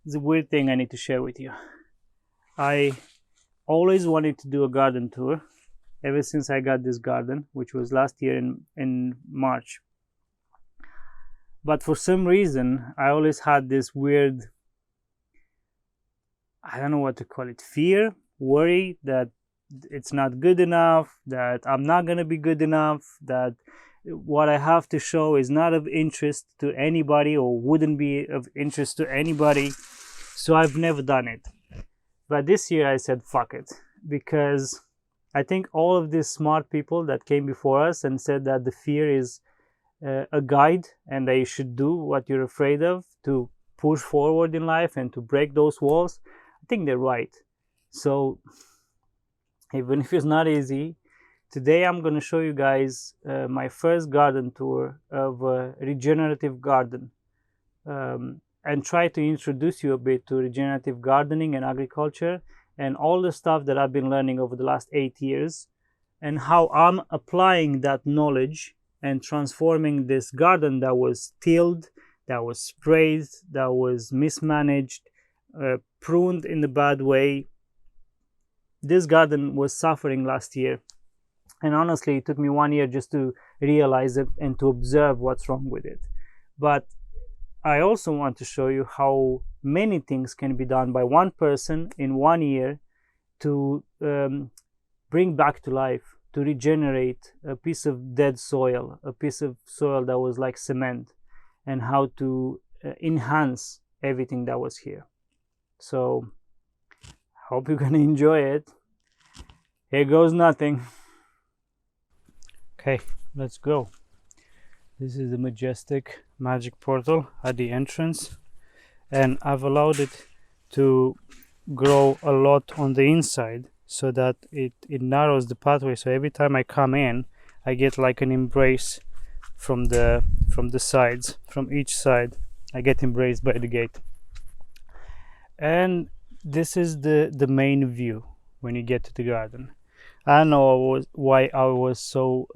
It's a weird thing I need to share with you. I always wanted to do a garden tour ever since I got this garden, which was last year in March. But for some reason, I always had this weird, I don't know what to call it, fear, worry that it's not good enough, that I'm not going to be good enough, that what I have to show is not of interest to anybody or wouldn't be of interest to anybody. So I've never done it. But this year I said, fuck it, because I think all of these smart people that came before us and said that the fear is a guide and that you should do what you're afraid of to push forward in life and to break those walls, I think they're right. So even if it's not easy, today I'm going to show you guys my first garden tour of a regenerative garden, and try to introduce you a bit to regenerative gardening and agriculture and all the stuff that I've been learning over the last 8 years, and how I'm applying that knowledge and transforming this garden that was tilled, that was sprayed, that was mismanaged, pruned in the bad way. This garden was suffering last year, and honestly it took me 1 year just to realize it and to observe what's wrong with it. But I also want to show you how many things can be done by one person in 1 year to bring back to life, to regenerate a piece of dead soil, a piece of soil that was like cement, and how to enhance everything that was here. So hope you're gonna enjoy it. Here goes nothing. Okay, let's go. This is the majestic magic portal at the entrance, and I've allowed it to grow a lot on the inside so that it narrows the pathway. So every time I come in, I get like an embrace from the sides, from each side. I get embraced by the gate. And this is the main view when you get to the garden. I don't know why I was so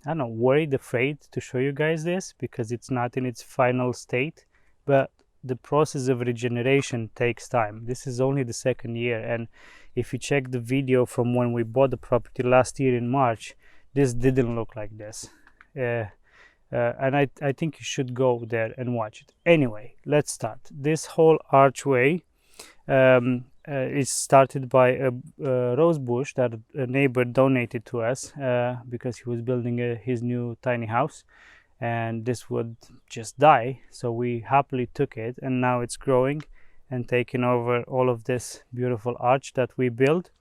I don't know, worried, afraid to show you guys this, because it's not in its final state, but the process of regeneration takes time. This is only the second year, and if you check the video from when we bought the property last year in March, this didn't look like this. And I think you should go there and watch it. Anyway, let's start. This whole archway is started by a rose bush that a neighbor donated to us because he was building his new tiny house, and this would just die, so we happily took it, and now it's growing and taking over all of this beautiful arch that we built.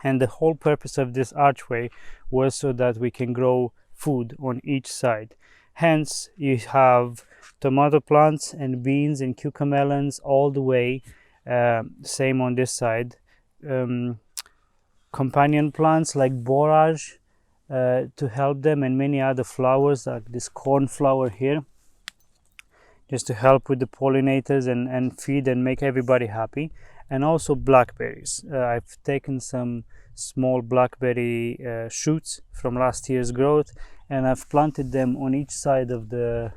And the whole purpose of this archway was so that we can grow food on each side. Hence you have tomato plants and beans and cucamelons all the way. Same on this side. Companion plants like borage to help them, and many other flowers like this cornflower here, just to help with the pollinators and feed and make everybody happy. And also blackberries. I've taken some small blackberry shoots from last year's growth, and I've planted them on each side of the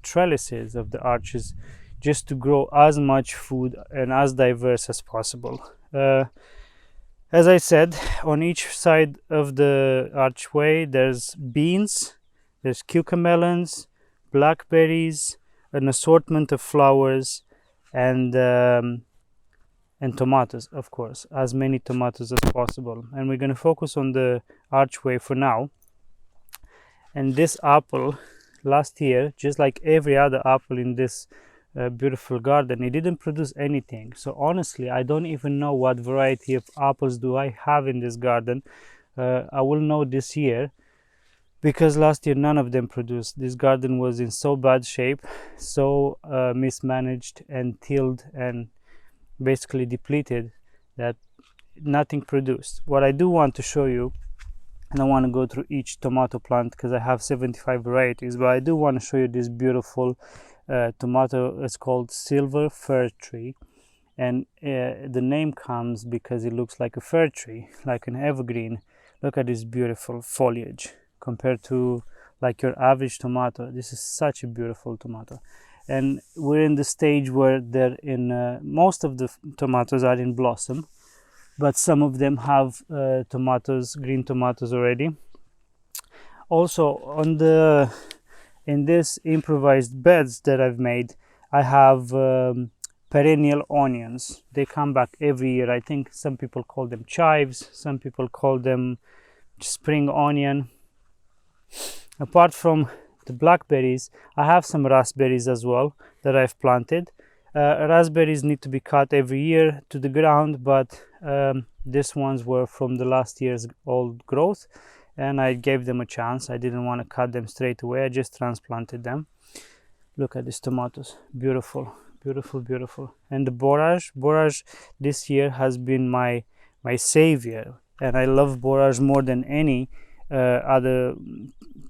trellises of the arches, just to grow as much food and as diverse as possible. As I said, on each side of the archway there's beans, there's cucamelons, blackberries, an assortment of flowers, and tomatoes, of course, as many tomatoes as possible. And we're going to focus on the archway for now. And this apple last year, just like every other apple in this beautiful garden, it didn't produce anything. So honestly, I don't even know what variety of apples do I have in this garden. I will know this year, because last year none of them produced. This garden was in so bad shape, so mismanaged and tilled and basically depleted, that nothing produced. What I do want to show you, and I want to go through each tomato plant because I have 75 varieties, but I do want to show you this beautiful tomato. It's called silver fir tree, and the name comes because it looks like a fir tree, like an evergreen. Look at this beautiful foliage compared to like your average tomato. This is such a beautiful tomato. and we're in the stage where they're in most of the tomatoes are in blossom, but some of them have tomatoes, green tomatoes already. Also on the in this improvised beds that I've made, I have perennial onions. They come back every year. I think some people call them chives, some people call them spring onion. Apart from the blackberries, I have some raspberries as well that I've planted. Raspberries need to be cut every year to the ground, but these ones were from the last year's old growth, and I gave them a chance. I didn't want to cut them straight away. I just transplanted them. Look at these tomatoes, beautiful, beautiful, beautiful. And the borage this year has been my savior, and I love borage more than any other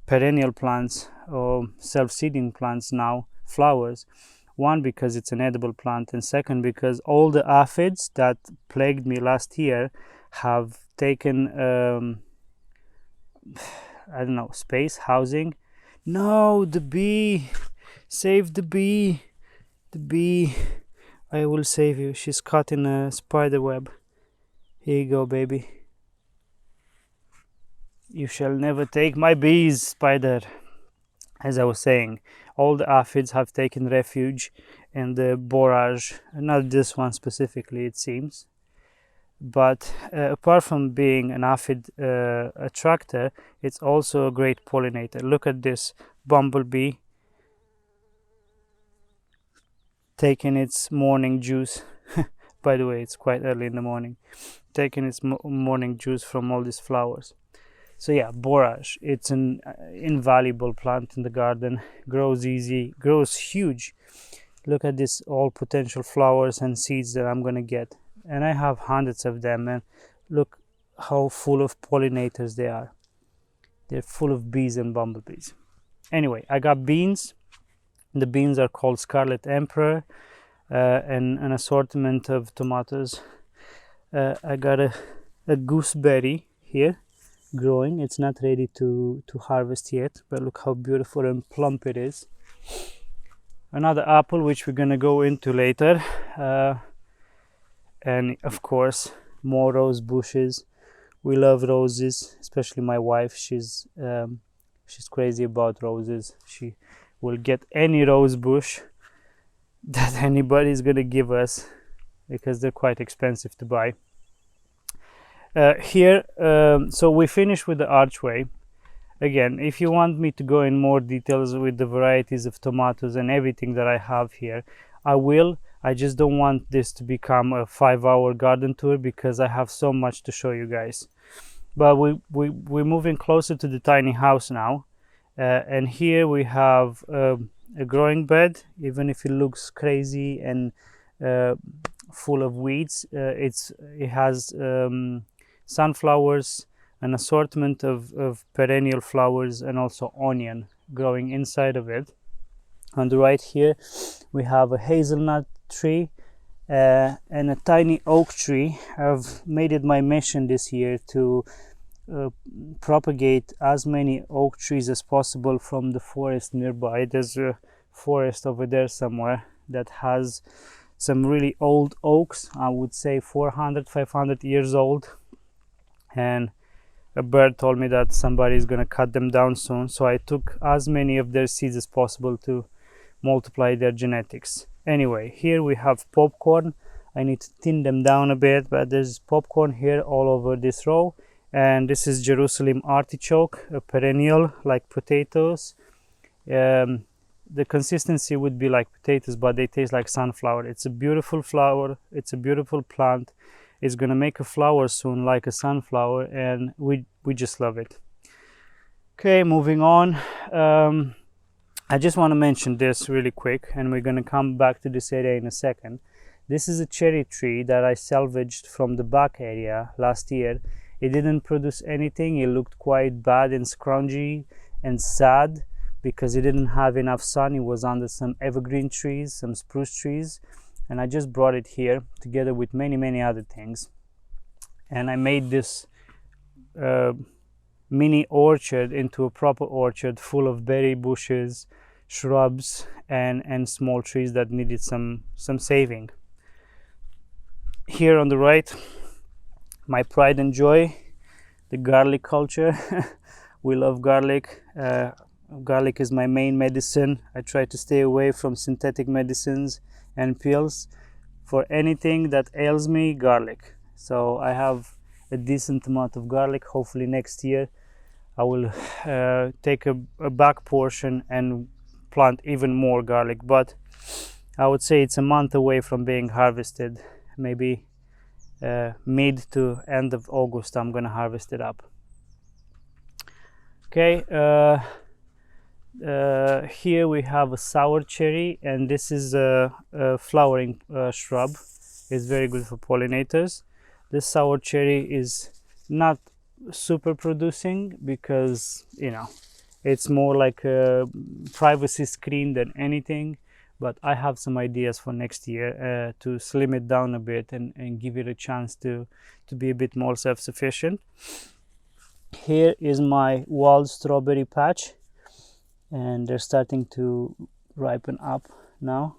perennial plants or self-seeding plants now, flowers. One, because it's an edible plant, and second, because all the aphids that plagued me last year have taken I don't know, space, housing. No, the bee, save the bee, the bee. I will save you. She's caught in a spider web. Here you go, baby. You shall never take my bees, spider. As I was saying, all the aphids have taken refuge in the borage, not this one specifically, it seems. But apart from being an aphid attractor, it's also a great pollinator. Look at this bumblebee taking its morning juice. By the way, it's quite early in the morning. Taking its morning juice from all these flowers. So yeah, borage, it's an invaluable plant in the garden. Grows easy, grows huge. Look at this, all potential flowers and seeds that I'm gonna get. And I have hundreds of them, and look how full of pollinators they are. They're full of bees and bumblebees. Anyway, I got beans. The beans are called Scarlet Emperor, and an assortment of tomatoes. I got a gooseberry here growing. It's not ready to harvest yet, but look how beautiful and plump it is. Another apple, which we're gonna go into later. And of course, more rose bushes. We love roses, especially my wife. She's crazy about roses. She will get any rose bush that anybody's gonna give us, because they're quite expensive to buy. Here, so we finish with the archway. Again, if you want me to go in more details with the varieties of tomatoes and everything that I have here, I will. I just don't want this to become a 5-hour garden tour, because I have so much to show you guys. But we're moving closer to the tiny house now, and here we have a growing bed. Even if it looks crazy and full of weeds, it has sunflowers, an assortment of perennial flowers, and also onion growing inside of it. On the right here we have a hazelnut tree and a tiny oak tree. I've made it my mission this year to propagate as many oak trees as possible from the forest nearby. There's a forest over there somewhere that has some really old oaks, I would say 400-500 years old, and a bird told me that somebody is gonna cut them down soon, so I took as many of their seeds as possible to multiply their genetics. Anyway, here we have popcorn. I need to thin them down a bit, but there's popcorn here all over this row. And this is Jerusalem artichoke, a perennial like potatoes. The consistency would be like potatoes, but they taste like sunflower. It's a beautiful flower, it's a beautiful plant. It's gonna make a flower soon like a sunflower, and we just love it. Okay, moving on. I just want to mention this really quick, and we're gonna come back to this area in a second. This is a cherry tree that I salvaged from the back area last year. It didn't produce anything. It looked quite bad and scrungy and sad because it didn't have enough sun. It was under some evergreen trees, some spruce trees, and I just brought it here together with many other things, and I made this mini orchard into a proper orchard full of berry bushes, shrubs and small trees that needed some saving. Here on the right, my pride and joy, the garlic culture. We love garlic. Garlic is my main medicine. I try to stay away from synthetic medicines and pills. For anything that ails me, garlic. So I have a decent amount of garlic. Hopefully next year I will take a back portion and plant even more garlic, but I would say it's a month away from being harvested. Maybe mid to end of August I'm gonna harvest it up. Okay, here we have a sour cherry, and this is a flowering shrub. It's very good for pollinators. This sour cherry is not super producing because, you know, it's more like a privacy screen than anything, but I have some ideas for next year to slim it down a bit and give it a chance to be a bit more self-sufficient. Here is my wild strawberry patch, and they're starting to ripen up now.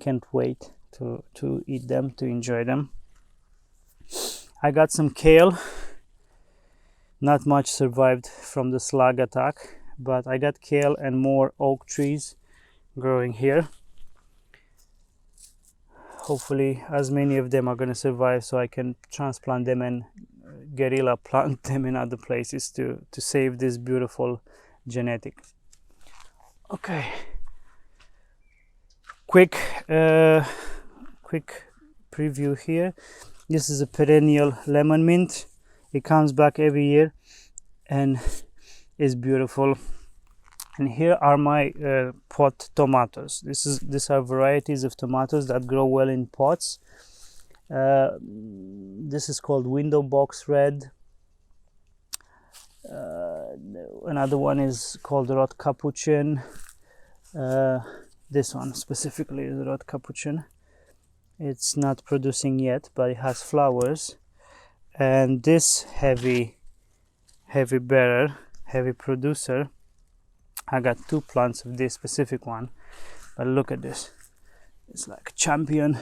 Can't wait to eat them, to enjoy them. I got some kale. Not much survived from the slug attack, but I got kale and more oak trees growing here. Hopefully as many of them are going to survive so I can transplant them and guerrilla plant them in other places to save this beautiful genetic. Okay, quick preview here. This is a perennial lemon mint. It comes back every year and is beautiful. And here are my pot tomatoes. These are varieties of tomatoes that grow well in pots. This is called window box red. Another one is called red capuchin. This one specifically is red capuchin. It's not producing yet, but it has flowers. And this heavy bearer, heavy producer, I got 2 plants of this specific one, but look at this. It's like a champion.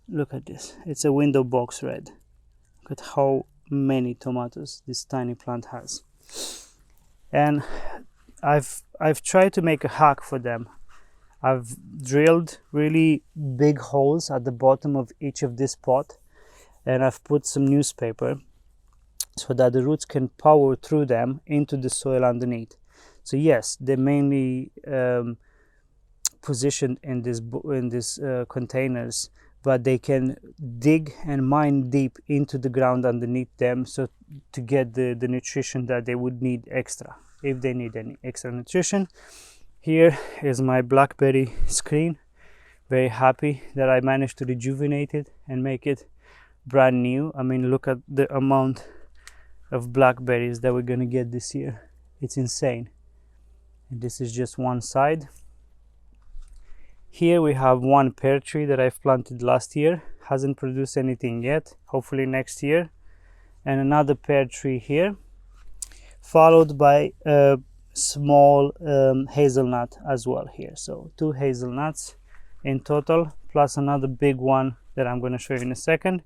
Look at this. It's a window box red. Look at how many tomatoes this tiny plant has. And I've tried to make a hack for them. I've drilled really big holes at the bottom of each of this pot, and I've put some newspaper so that the roots can power through them into the soil underneath. So yes, they're mainly positioned in this containers, but they can dig and mine deep into the ground underneath them, so to get the nutrition that they would need extra, if they need any extra nutrition. Here is my blackberry screen. Very happy that I managed to rejuvenate it and make it brand new. I mean, look at the amount of blackberries that we're gonna get this year. It's insane. And this is just one side. Here we have one pear tree that I've planted last year. Hasn't produced anything yet. Hopefully next year. And another pear tree here, followed by a small hazelnut as well here. So 2 hazelnuts in total, plus another big one that I'm going to show you in a second.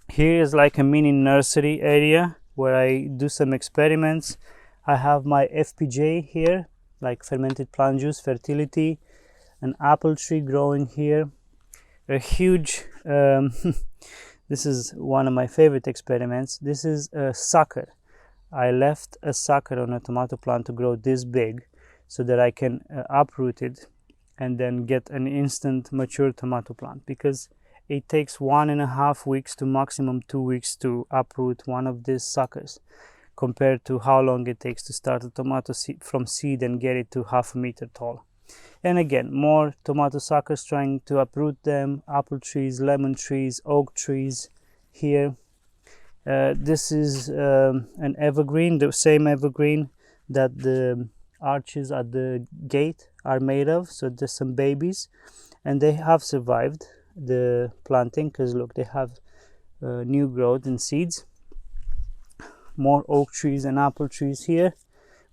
Here is like a mini nursery area where I do some experiments. I have my FPJ here, like fermented plant juice, fertility, an apple tree growing here, a huge this is one of my favorite experiments. This is a sucker. I left a sucker on a tomato plant to grow this big so that I can uproot it and then get an instant mature tomato plant, because it takes 1.5 weeks to maximum 2 weeks to uproot one of these suckers, compared to how long it takes to start a tomato from seed and get it to 1/2 meter tall. And again, more tomato suckers trying to uproot them, apple trees, lemon trees, oak trees here. This is an evergreen, the same evergreen that the arches at the gate are made of. So there's some babies, and they have survived the planting because look, they have new growth and seeds. More oak trees and apple trees here.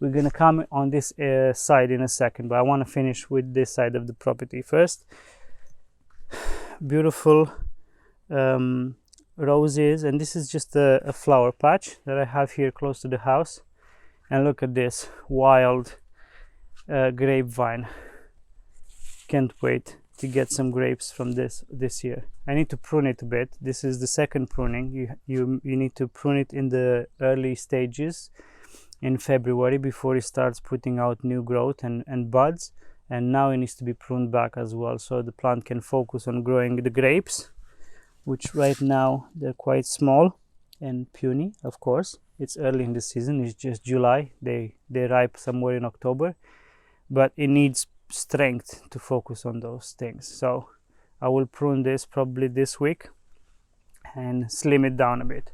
We're gonna come on this side in a second, but I want to finish with this side of the property first. Beautiful roses, and this is just a flower patch that I have here close to the house. And look at this wild grapevine. Can't wait to get some grapes from this year. I need to prune it a bit. This is the second pruning. You need to prune it in the early stages in February before it starts putting out new growth and buds, and now it needs to be pruned back as well, so the plant can focus on growing the grapes, which right now they're quite small and puny. Of course, it's early in the season, it's just July. They ripe somewhere in October, but it needs strength to focus on those things. So I will prune this probably this week and slim it down a bit.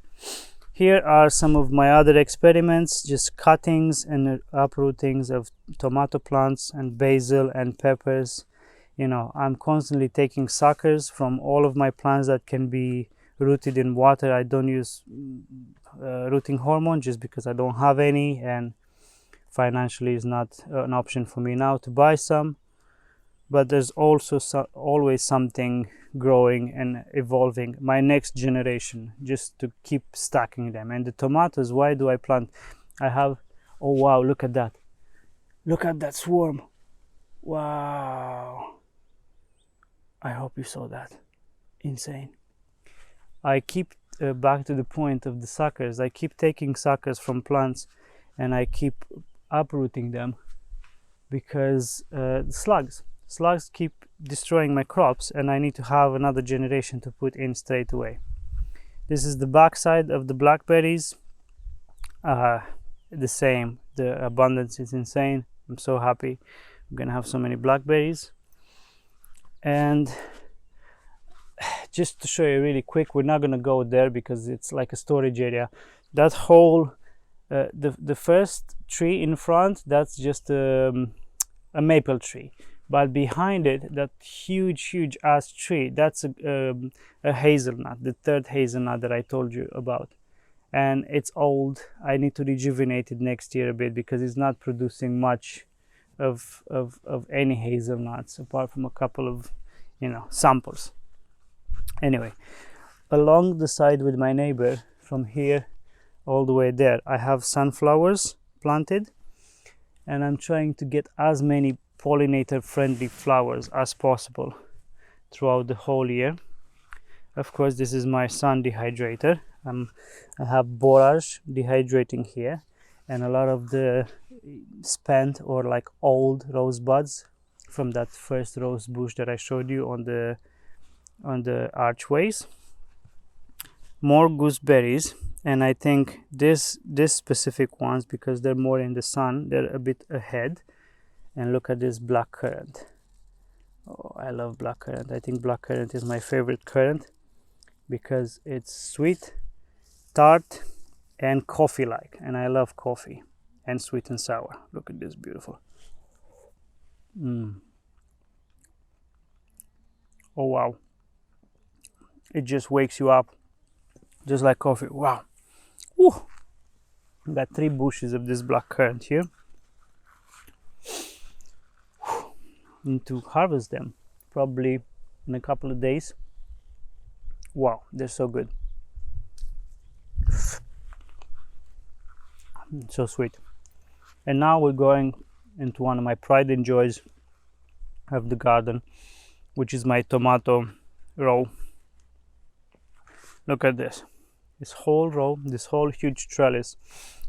Here are some of my other experiments, just cuttings and uprootings of tomato plants and basil and peppers. You know, I'm constantly taking suckers from all of my plants that can be rooted in water. I don't use rooting hormone just because I don't have any, and financially is not an option for me now to buy some. But there's also always something growing and evolving, my next generation, just to keep stacking them. And the tomatoes, why do I plant? I have, oh wow, look at that swarm. Wow, I hope you saw that. Insane. I keep back to the point of the suckers. I keep taking suckers from plants and I keep uprooting them because slugs keep destroying my crops, and I need to have another generation to put in straight away. This is the backside of the blackberries. The same, the abundance is insane. I'm so happy I'm gonna have so many blackberries. And just to show you really quick, we're not gonna go there because it's like a storage area. That whole the first tree in front, that's just a maple tree. But behind it, that huge ass tree, that's a hazelnut, the third hazelnut that I told you about. And it's old. I need to rejuvenate it next year a bit because it's not producing much of any hazelnuts apart from a couple of, you know, samples. Anyway, along the side with my neighbor, from here all the way there, I have sunflowers planted, and I'm trying to get as many pollinator friendly flowers as possible throughout the whole year. Of course, this is my sun dehydrator. I have borage dehydrating here, and a lot of the spent or like old rose buds from that first rose bush that I showed you on the archways. More gooseberries, and I think this specific ones, because they're more in the sun, they're a bit ahead. And look at this black currant. Oh, I love black currant. I think black currant is my favorite currant because it's sweet, tart, and coffee-like. And I love coffee and sweet and sour. Look at this, beautiful. Oh wow. It just wakes you up just like coffee. Wow. Woo. Got 3 bushes of this black currant here. Need to harvest them probably in a couple of days. Wow, they're so good, so sweet. And now we're going into one of my pride and joys of the garden, which is my tomato row. Look at this whole row, this whole huge trellis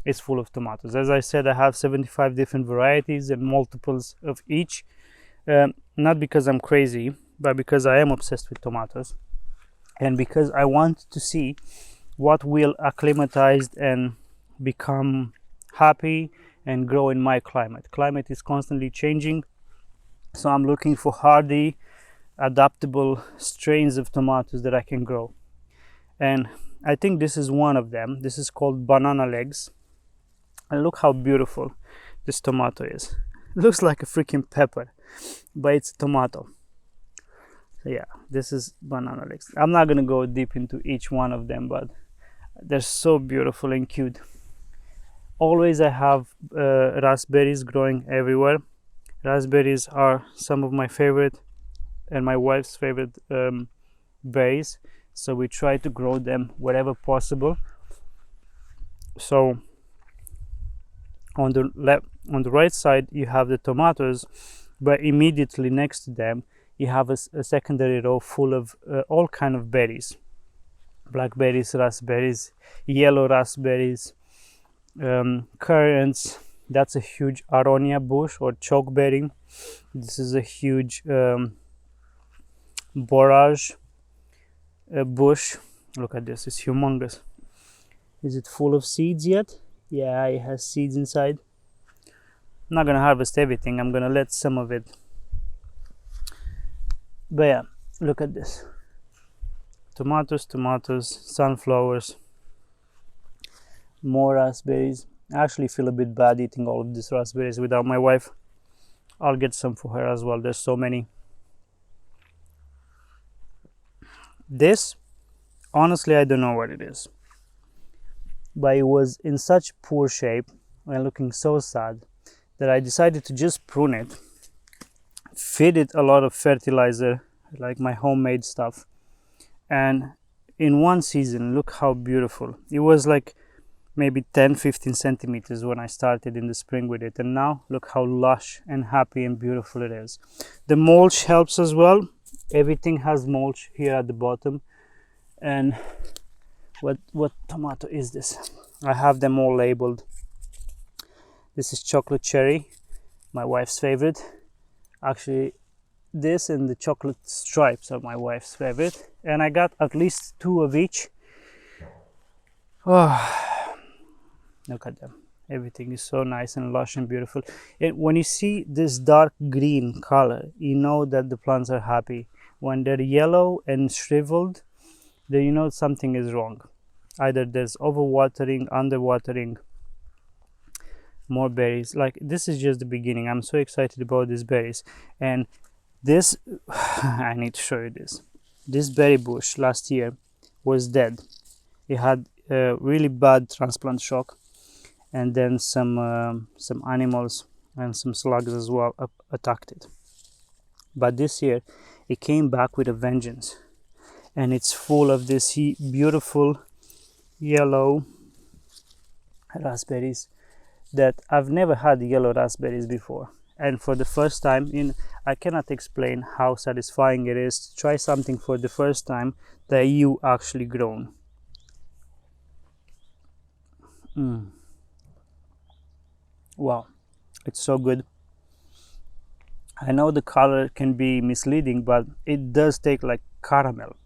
is full of tomatoes. As I said, I have 75 different varieties and multiples of each. Not because I'm crazy, but because I am obsessed with tomatoes, and because I want to see what will acclimatize and become happy and grow in my climate. Climate is constantly changing, so I'm looking for hardy, adaptable strains of tomatoes that I can grow. And I think this is one of them. This is called banana legs, and look how beautiful this tomato is. It looks like a freaking pepper, but it's a tomato. So yeah, this is banana legs. I'm not gonna go deep into each one of them, but they're so beautiful and cute. always I have raspberries growing everywhere. Raspberries are some of my favorite and my wife's favorite berries, so we try to grow them wherever possible. So on the right side you have the tomatoes, but immediately next to them you have a secondary row full of all kind of berries: blackberries, raspberries, yellow raspberries, currants. That's a huge aronia bush or chokeberry. This is a huge borage bush. Look at this, it's humongous. Is it full of seeds yet? Yeah, it has seeds inside. I'm not gonna harvest everything, I'm gonna let some of it. But yeah, look at this. Tomatoes, sunflowers, more raspberries. I actually feel a bit bad eating all of these raspberries without my wife. I'll get some for her as well, there's so many. This, honestly, I don't know what it is, but it was in such poor shape and looking so sad that I decided to just prune it, feed it a lot of fertilizer, like my homemade stuff, and in one season, look how beautiful. It was like maybe 10-15 centimeters when I started in the spring with it, and now look how lush and happy and beautiful it is. The mulch helps as well. Everything has mulch here at the bottom. And what tomato is this? I have them all labeled. This is chocolate cherry, my wife's favorite. Actually, this and the chocolate stripes are my wife's favorite, and I got at least 2 of each. Oh, look at them. Everything is so nice and lush and beautiful. And when you see this dark green color, you know that the plants are happy. When they're yellow and shriveled, then you know something is wrong. Either there's overwatering, underwatering. More berries. Like, this is just the beginning. I'm so excited about these berries. And this I need to show you this. This berry bush last year was dead. It had a really bad transplant shock, and then some animals and some slugs as well attacked it. But this year it came back with a vengeance, and it's full of this beautiful yellow raspberries that I've never had yellow raspberries before. And for the first time, I cannot explain how satisfying it is to try something for the first time that you actually grown. Wow, it's so good. I know the color can be misleading, but it does taste like caramel.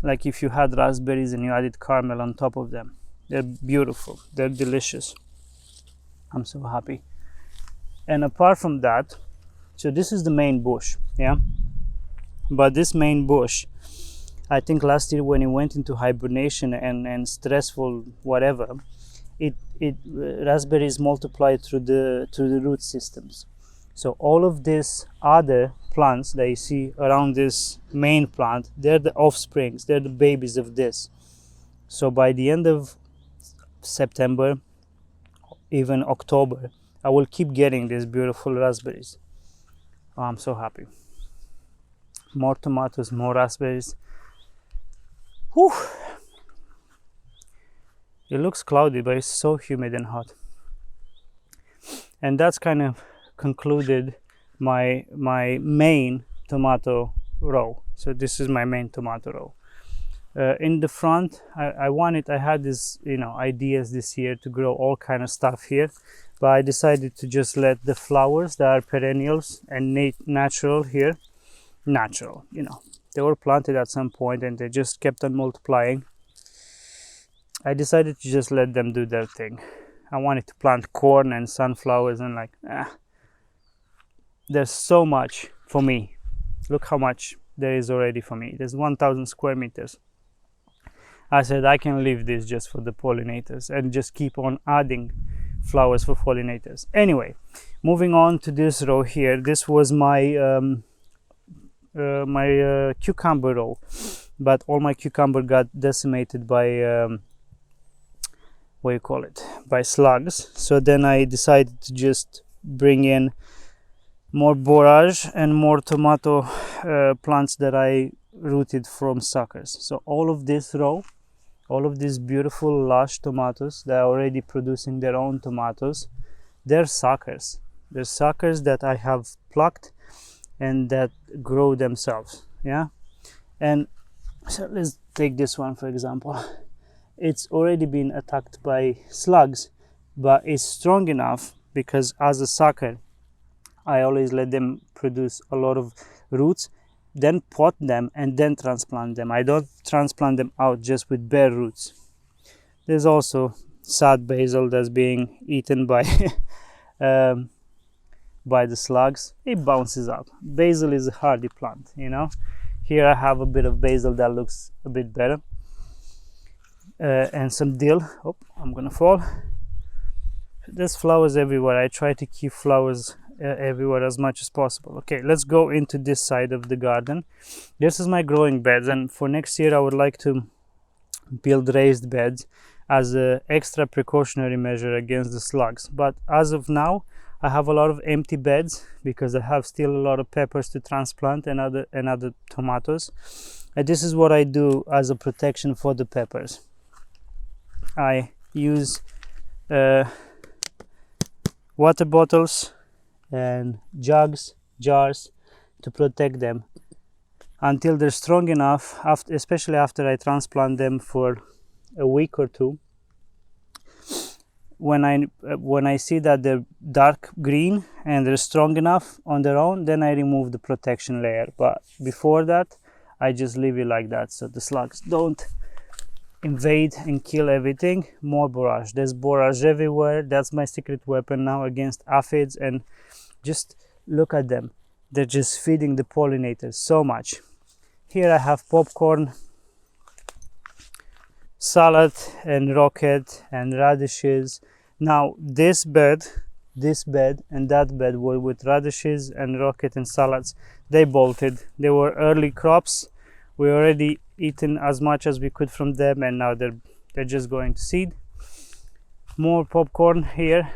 Like if you had raspberries and you added caramel on top of them. They're beautiful, they're delicious. I'm so happy. And apart from that, so this is the main bush, yeah, but this main bush, I think last year when it went into hibernation and stressful whatever, raspberries multiplied through the root systems. So all of these other plants that you see around this main plant, they're the offsprings, they're the babies of this. So by the end of September, even October, I will keep getting these beautiful raspberries. Oh, I'm so happy. More tomatoes, more raspberries. Whew. It looks cloudy, but it's so humid and hot. And that's kind of concluded my main tomato row. So this is my main tomato row. In the front, I had this, ideas this year to grow all kind of stuff here, but I decided to just let the flowers that are perennials and natural here, they were planted at some point and they just kept on multiplying. I decided to just let them do their thing. I wanted to plant corn and sunflowers and there's so much for me. Look how much there is already for me. There's 1,000 square meters. I said I can leave this just for the pollinators and just keep on adding flowers for pollinators. Anyway, moving on to this row here. This was my cucumber row, but all my cucumber got decimated by what you call it, by slugs. So then I decided to just bring in more borage and more tomato plants that I rooted from suckers. So all of this row, all of these beautiful lush tomatoes that are already producing their own tomatoes, they're suckers. They're suckers that I have plucked and that grow themselves. Yeah. And so let's take this one for example. It's already been attacked by slugs, but it's strong enough because as a sucker I always let them produce a lot of roots, then pot them and then transplant them. I don't transplant them out just with bare roots. There's also sad basil that's being eaten by by the slugs. It bounces up. Basil is a hardy plant, you know. Here I have a bit of basil that looks a bit better, and some dill. Oh, I'm gonna fall. There's flowers everywhere. I try to keep flowers everywhere as much as possible. Okay, let's go into this side of the garden. This is my growing beds, and for next year I would like to build raised beds as an extra precautionary measure against the slugs. But as of now I have a lot of empty beds because I have still a lot of peppers to transplant and other tomatoes, and this is what I do as a protection for the peppers. I use water bottles and jugs, jars to protect them until they're strong enough, especially after I transplant them for a week or two. When I see that they're dark green and they're strong enough on their own, then I remove the protection layer. But before that I just leave it like that so the slugs don't invade and kill everything. More borage. There's borage everywhere. That's my secret weapon now against aphids. And just look at them, they're just feeding the pollinators so much. Here I have popcorn, salad and rocket and radishes. Now this bed and that bed were with radishes and rocket and salads. They bolted. They were early crops. We already eaten as much as we could from them, and now they're just going to seed. More popcorn here.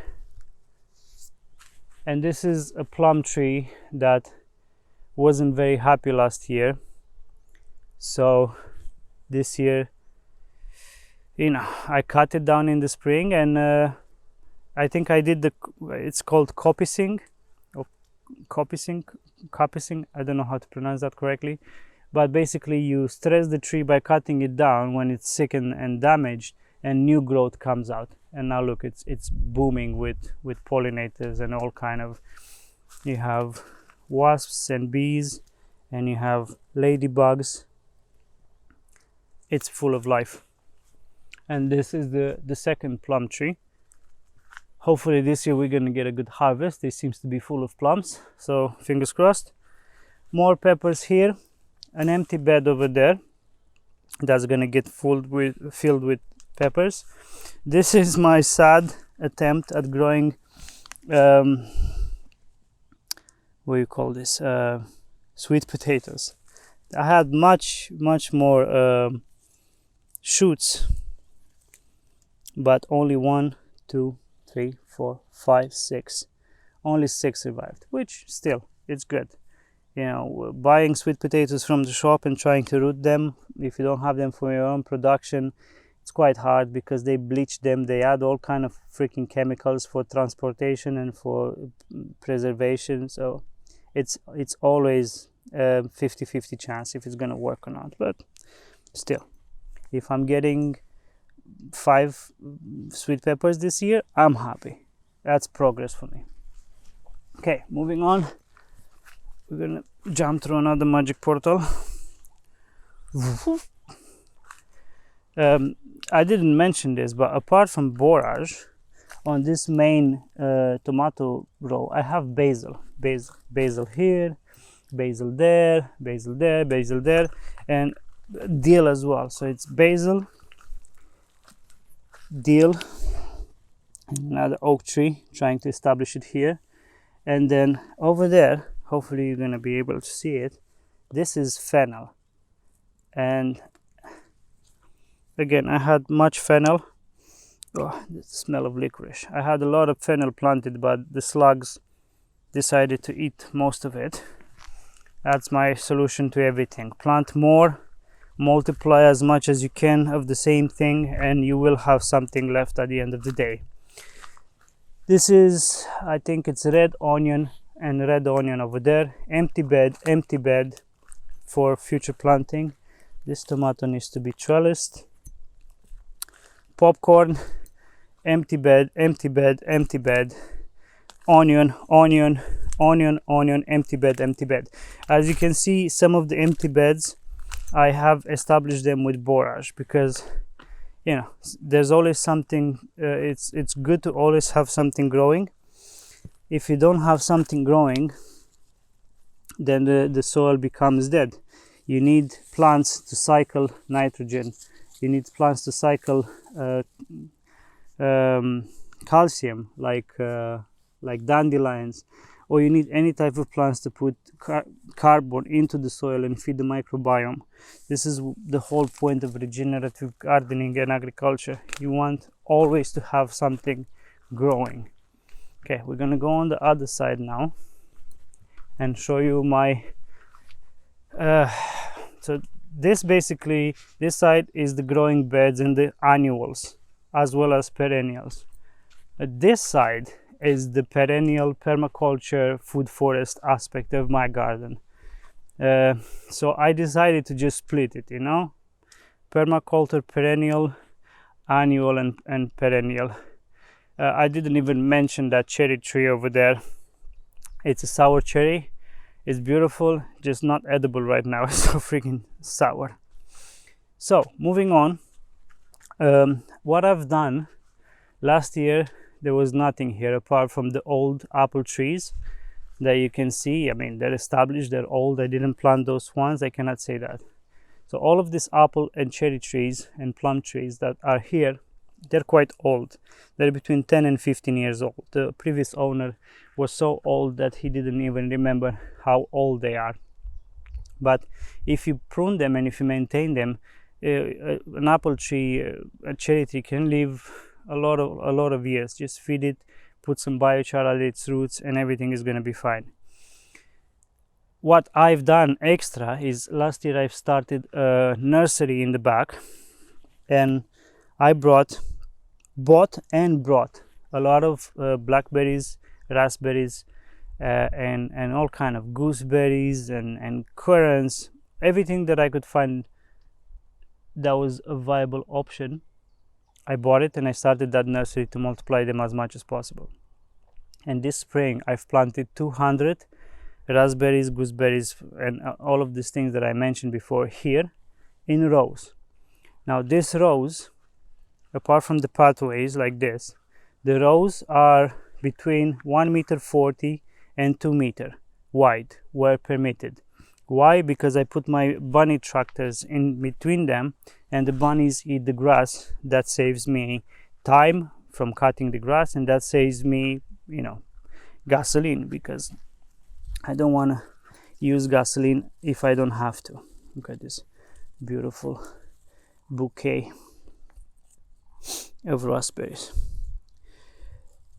And this is a plum tree that wasn't very happy last year, so this year, you know, I cut it down in the spring, and I think I did it's called coppicing or coppicing. I don't know how to pronounce that correctly, but basically you stress the tree by cutting it down when it's sick and damaged, and new growth comes out. And now look, it's booming with pollinators and all kind of, you have wasps and bees and you have ladybugs. It's full of life. And this is the second plum tree. Hopefully this year we're gonna get a good harvest. It seems to be full of plums, so fingers crossed. More peppers here. An empty bed over there that's gonna get filled with peppers. This is my sad attempt at growing what do you call this, sweet potatoes. I had much more shoots, but only 1, 2, 3, 4, 5, 6, only 6 survived, which still, it's good. You know, buying sweet potatoes from the shop and trying to root them, if you don't have them for your own production, it's quite hard because they bleach them. They add all kind of freaking chemicals for transportation and for preservation. So it's always a 50-50 chance if it's gonna work or not. But still, if I'm getting 5 sweet peppers this year, I'm happy. That's progress for me. Okay, moving on. We're gonna jump through another magic portal. I didn't mention this, but apart from borage, on this main tomato row, I have basil here, basil there, basil there, basil there, and dill as well. So it's basil, dill, another oak tree, trying to establish it here, and then over there, hopefully you're gonna be able to see it, this is fennel. And again, I had much fennel Oh, the smell of licorice. I had a lot of fennel planted, but the slugs decided to eat most of it. That's my solution to everything. Plant more, multiply as much as you can of the same thing, and you will have something left at the end of the day. This is, I think it's red onion and red onion over there. Empty bed for future planting. This tomato needs to be trellised. Popcorn, empty bed, onion, empty bed. As you can see, some of the empty beds, I have established them with borage, because you know, there's always something. It's good to always have something growing. If you don't have something growing, then the soil becomes dead. You need plants to cycle nitrogen. You need plants to cycle calcium, like dandelions, or you need any type of plants to put carbon into the soil and feed the microbiome. This is the whole point of regenerative gardening and agriculture. You want always to have something growing. Okay, we're gonna go on the other side now and show you my so this basically, this side is the growing beds and the annuals as well as perennials. This side is the perennial permaculture food forest aspect of my garden. So I decided to just split it, you know, permaculture, perennial, annual, and perennial. I didn't even mention that cherry tree over there. It's a sour cherry. It's beautiful, just not edible right now. It's so freaking sour. So moving on, what I've done last year, there was nothing here apart from the old apple trees that you can see. I mean, they're established, they're old. I didn't plant those ones, I cannot say that. So all of these apple and cherry trees and plum trees that are here, they're quite old. They're between 10 and 15 years old. The previous owner was so old that he didn't even remember how old they are. But if you prune them and if you maintain them, an apple tree, a cherry tree can live a lot of years. Just feed it, put some biochar at its roots, and everything is going to be fine. What I've done extra is last year I've started a nursery in the back, and I bought a lot of blackberries, raspberries, and all kind of gooseberries and currants, everything that I could find that was a viable option. I bought it and I started that nursery to multiply them as much as possible. And this spring I've planted 200 raspberries, gooseberries, and all of these things that I mentioned before here in rows. Now these rows, apart from the pathways like this, the rows are between 1.40 meters and 2 meters wide where permitted. Why? Because I put my bunny tractors in between them, and the bunnies eat the grass. That saves me time from cutting the grass, and that saves me, you know, gasoline, because I don't want to use gasoline if I don't have to. Look at this beautiful bouquet of raspberries.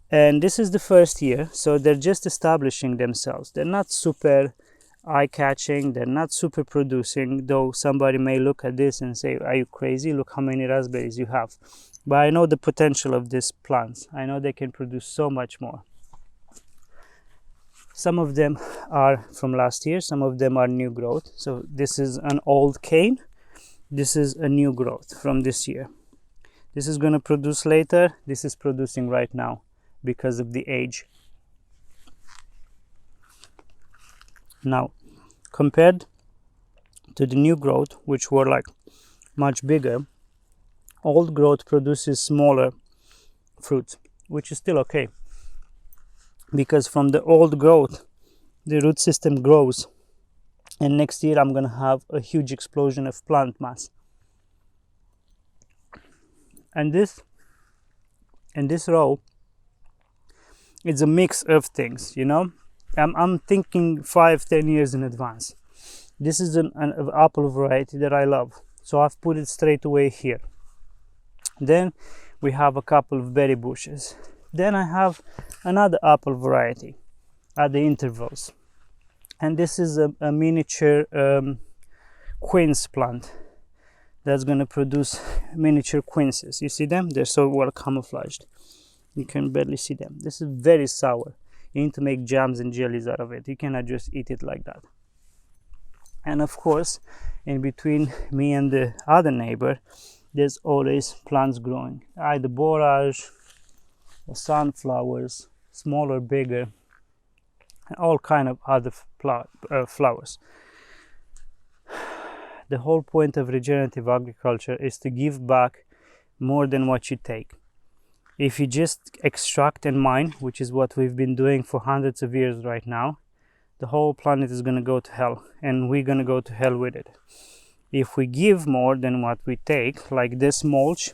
And this is the first year, so they're just establishing themselves. They're not super eye-catching, they're not super producing, though somebody may look at this and say, are you crazy? Look how many raspberries you have. But I know the potential of these plants. I know they can produce so much more. Some of them are from last year, some of them are new growth. So this is an old cane, this is a new growth from this year. This is going to produce later, this is producing right now because of the age. Now, compared to the new growth, which were like much bigger, old growth produces smaller fruits, which is still okay, because from the old growth the root system grows, and next year I'm gonna have a huge explosion of plant mass. And this row, it's a mix of things, you know. I'm thinking 5-10 years in advance. This is an apple variety that I love, so I've put it straight away here. Then we have a couple of berry bushes. Then I have another apple variety at the intervals, and this is a miniature quince plant that's going to produce miniature quinces. You see them? They're so well camouflaged, you can barely see them. This is very sour. You need to make jams and jellies out of it. You cannot just eat it like that. And of course, in between me and the other neighbor, there's always plants growing, either borage or sunflowers, smaller, bigger, and all kind of other flowers. The whole point of regenerative agriculture is to give back more than what you take. If you just extract and mine, which is what we've been doing for hundreds of years right now, the whole planet is going to go to hell, and we're going to go to hell with it. If we give more than what we take, like this mulch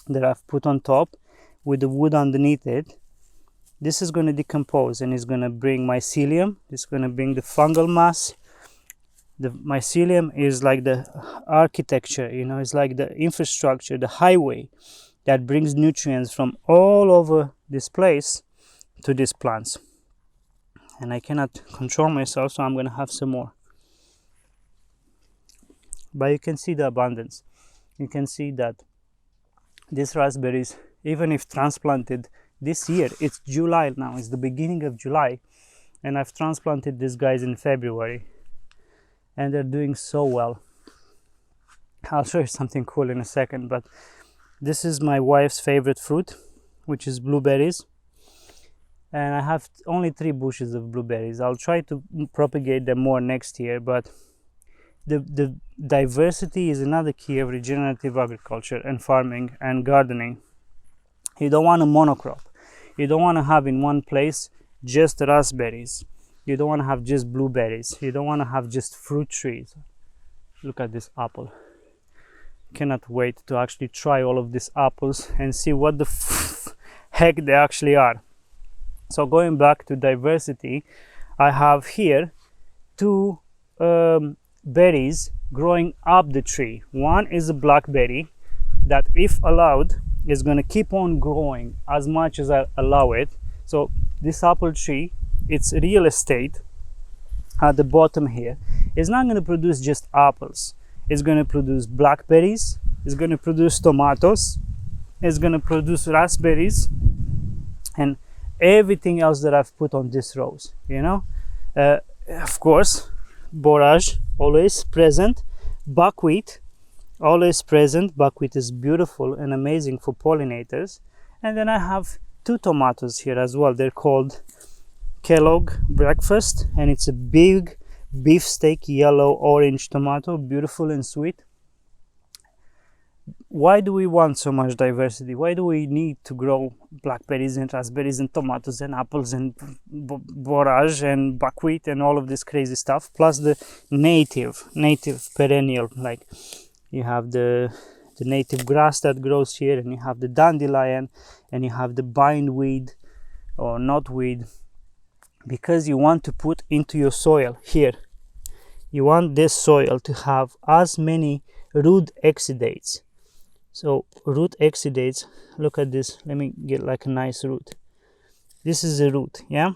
that I've put on top with the wood underneath it, this is going to decompose and it's going to bring mycelium. It's going to bring the fungal mass. The mycelium is like the architecture, you know, it's like the infrastructure, the highway that brings nutrients from all over this place to these plants. And I cannot control myself, so I'm going to have some more. But you can see the abundance. You can see that these raspberries, even if transplanted this year, it's July now, it's the beginning of July, and I've transplanted these guys in February, and they're doing so well. I'll show you something cool in a second, but this is my wife's favorite fruit, which is blueberries, and I have only 3 bushes of blueberries. I'll try to propagate them more next year, but the diversity is another key of regenerative agriculture and farming and gardening. You don't want a monocrop. You don't want to have in one place just raspberries. You don't want to have just blueberries. You don't want to have just fruit trees. Look at this apple. Cannot wait to actually try all of these apples and see what the heck they actually are. So going back to diversity, I have here 2 berries growing up the tree. One is a blackberry that, if allowed, is going to keep on growing as much as I allow it. So this apple tree, it's real estate at the bottom here, is not going to produce just apples. It's going to produce blackberries, it's going to produce tomatoes, it's going to produce raspberries, and everything else that I've put on these rows, you know. Of course, borage always present, buckwheat always present. Buckwheat is beautiful and amazing for pollinators. And then I have 2 tomatoes here as well. They're called Kellogg Breakfast, and it's a big beefsteak yellow orange tomato, beautiful and sweet. Why do we want so much diversity? Why do we need to grow blackberries and raspberries and tomatoes and apples and borage and buckwheat and all of this crazy stuff, plus the native perennial, like you have the native grass that grows here, and you have the dandelion, and you have the bindweed or knotweed, because you want to put into your soil here, you want this soil to have as many root exudates. So root exudates, look at this, let me get like a nice root. This is a root, yeah?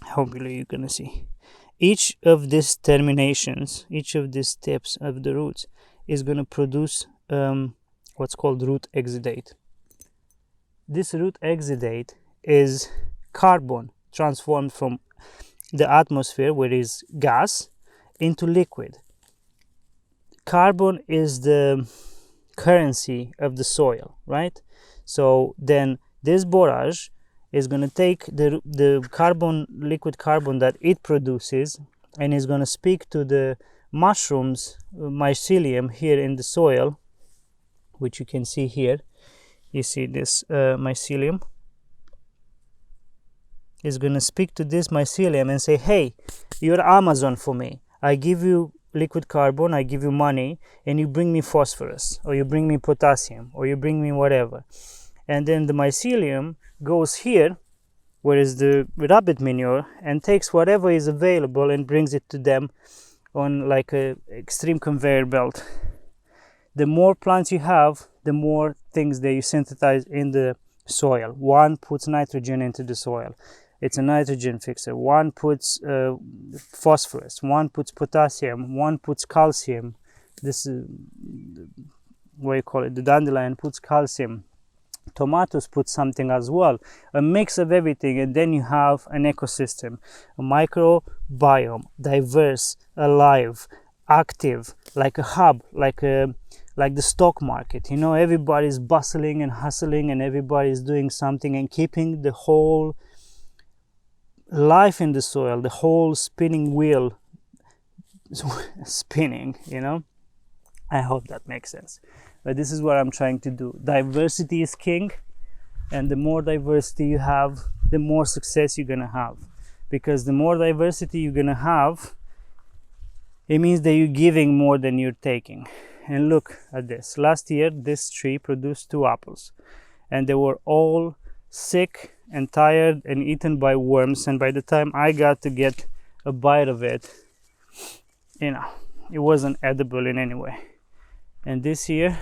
Hopefully you're gonna see. Each of these terminations, each of these tips of the roots is gonna produce what's called root exudate. This root exudate is carbon transformed from the atmosphere, where it is gas, into liquid. Carbon is the currency of the soil, right? So then this borage is going to take the carbon, liquid carbon that it produces, and is going to speak to the mushrooms mycelium here in the soil, which you can see here. You see this mycelium is going to speak to this mycelium and say, hey, you're Amazon for me. I give you liquid carbon, I give you money, and you bring me phosphorus, or you bring me potassium, or you bring me whatever. And then the mycelium goes here, where is the rabbit manure, and takes whatever is available and brings it to them on like a extreme conveyor belt. The more plants you have, the more things that you synthesize in the soil. One puts nitrogen into the soil. It's a nitrogen fixer. One puts phosphorus. One puts potassium. One puts calcium. This is what you call it. The dandelion puts calcium. Tomatoes put something as well. A mix of everything, and then you have an ecosystem, a microbiome, diverse, alive, active, like a hub, like the stock market. You know, everybody's bustling and hustling, and everybody's doing something and keeping the whole life in the soil, the whole spinning wheel spinning, you know. I hope that makes sense. But this is what I'm trying to do. Diversity is king, and the more diversity you have, the more success you're gonna have. Because the more diversity you're gonna have, it means that you're giving more than you're taking. And look at this. Last year, this tree produced 2 apples, and they were all sick and tired and eaten by worms. And by the time I got to get a bite of it, you know, it wasn't edible in any way. And this year,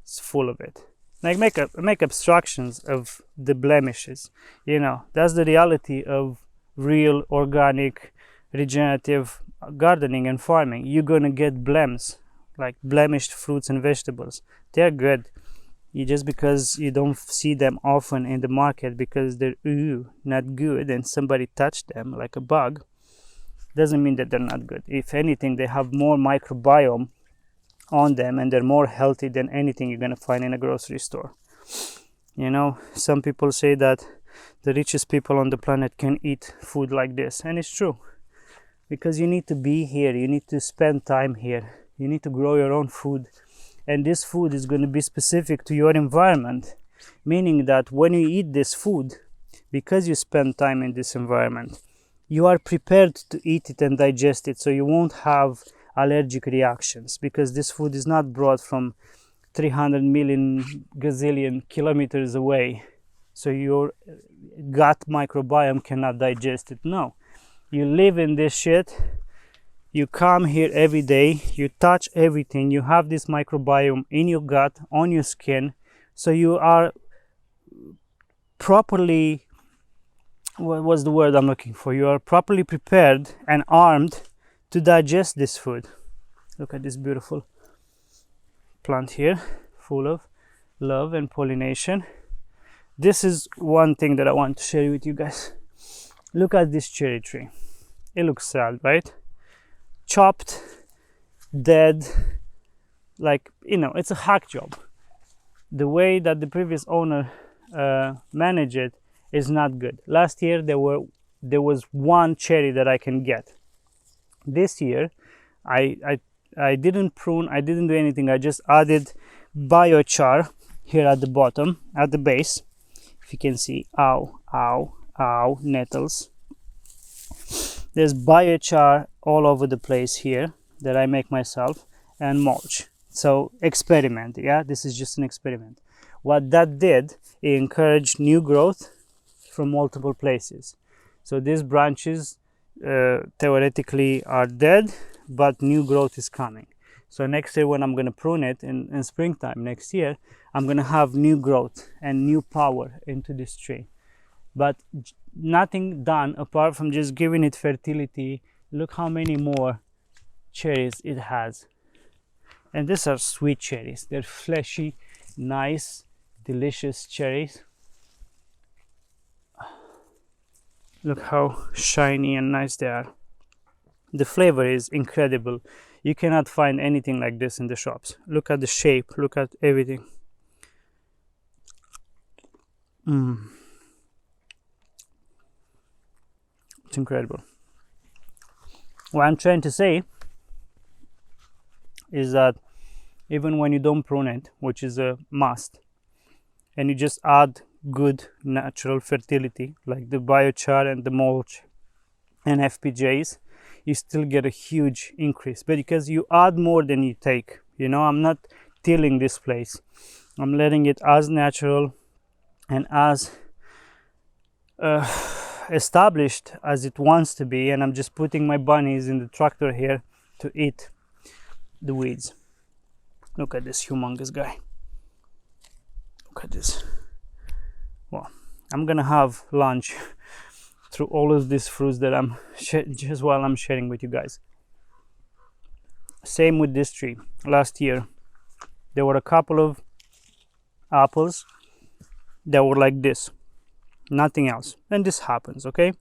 it's full of it. Like make abstractions of the blemishes. You know, that's the reality of real organic regenerative gardening and farming. You're gonna get blems, like blemished fruits and vegetables. They're good. Just because you don't see them often in the market because they're not good and somebody touched them like a bug, doesn't mean that they're not good. If anything, they have more microbiome on them, and they're more healthy than anything you're gonna find in a grocery store. You know, some people say that the richest people on the planet can eat food like this, and it's true, because you need to be here, you need to spend time here, you need to grow your own food, and this food is going to be specific to your environment, meaning that when you eat this food, because you spend time in this environment, you are prepared to eat it and digest it, so you won't have allergic reactions, because this food is not brought from 300 million gazillion kilometers away, so your gut microbiome cannot digest it. No, you live in this shit, you come here every day, you touch everything, you have this microbiome in your gut, on your skin, so you are properly, what was the word I'm looking for, you are properly prepared and armed to digest this food. Look at this beautiful plant here, full of love and pollination. This is one thing that I want to share with you guys. Look at this cherry tree. It looks sad, right? Chopped, dead, like, you know, it's a hack job. The way that the previous owner managed it is not good. Last year there was 1 cherry that I can get. This year I didn't prune, I didn't do anything. I just added biochar here at the bottom, at the base. If you can see, ow, nettles. There's biochar all over the place here that I make myself, and mulch. So experiment, yeah, this is just an experiment. What that did, it encouraged new growth from multiple places. So these branches theoretically are dead, but new growth is coming. So next year when I'm going to prune it in springtime next year, I'm going to have new growth and new power into this tree. But nothing done apart from just giving it fertility. Look how many more cherries it has. And these are sweet cherries. They're fleshy, nice, delicious cherries. Look how shiny and nice they are. The flavor is incredible. You cannot find anything like this in the shops. Look at the shape, look at everything. It's incredible. What I'm trying to say is that even when you don't prune it, which is a must, and you just add good natural fertility like the biochar and the mulch and FPJs, you still get a huge increase. But because you add more than you take, you know, I'm not tilling this place. I'm letting it as natural and as established as it wants to be, and I'm just putting my bunnies in the tractor here to eat the weeds. Look at this humongous guy. Look at this. Well, I'm gonna have lunch through all of these fruits that I'm just while I'm sharing with you guys. Same with this tree. Last year there were a couple of apples that were like this, nothing else, and this happens, okay?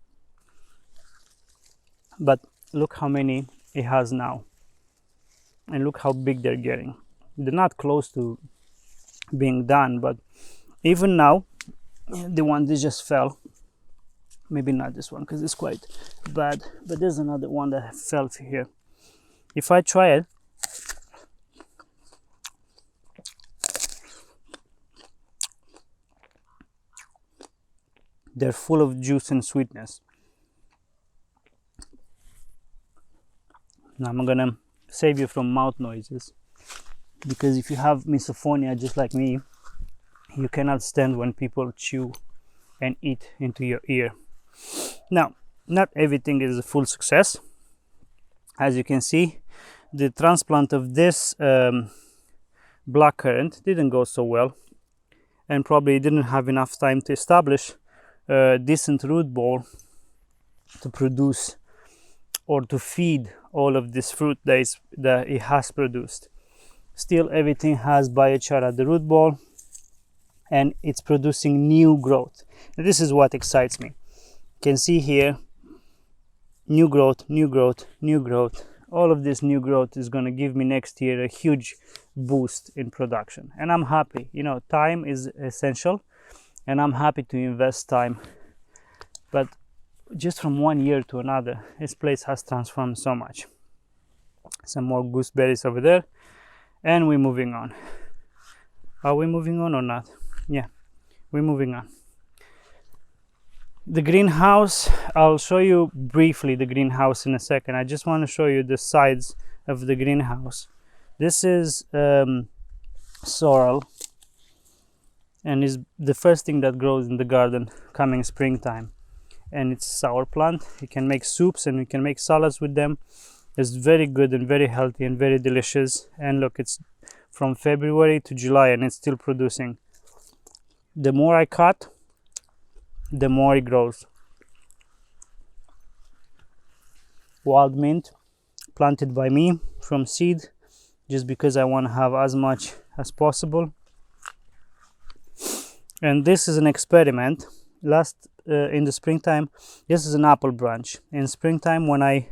But look how many it has now, and look how big they're getting. They're not close to being done, but even now the one that just fell, maybe not this one because it's quite bad, but there's another one that fell here. If I try it, they're full of juice and sweetness. Now I'm gonna save you from mouth noises, because if you have misophonia just like me, you cannot stand when people chew and eat into your ear. Now, not everything is a full success. As you can see, the transplant of this blackcurrant didn't go so well, and probably didn't have enough time to establish a decent root ball to produce or to feed all of this fruit that it has produced. Still, everything has biochar at the root ball, and it's producing new growth. And this is what excites me. You can see here, new growth, new growth, new growth. All of this new growth is going to give me next year a huge boost in production, and I'm happy. You know, time is essential, and I'm happy to invest time. But just from one year to another, this place has transformed so much. Some more gooseberries over there, and we're moving on. Are we moving on or not? Yeah, we're moving on. The greenhouse, I'll show you briefly the greenhouse in a second. I just want to show you the sides of the greenhouse. This is sorrel, and is the first thing that grows in the garden coming springtime, and it's sour plant. You can make soups and you can make salads with them. It's very good and very healthy and very delicious. And look, it's from February to July and it's still producing. The more I cut, the more it grows. Wild mint, planted by me from seed, just because I want to have as much as possible. And this is an experiment. In the springtime, this is an apple branch. In springtime, when I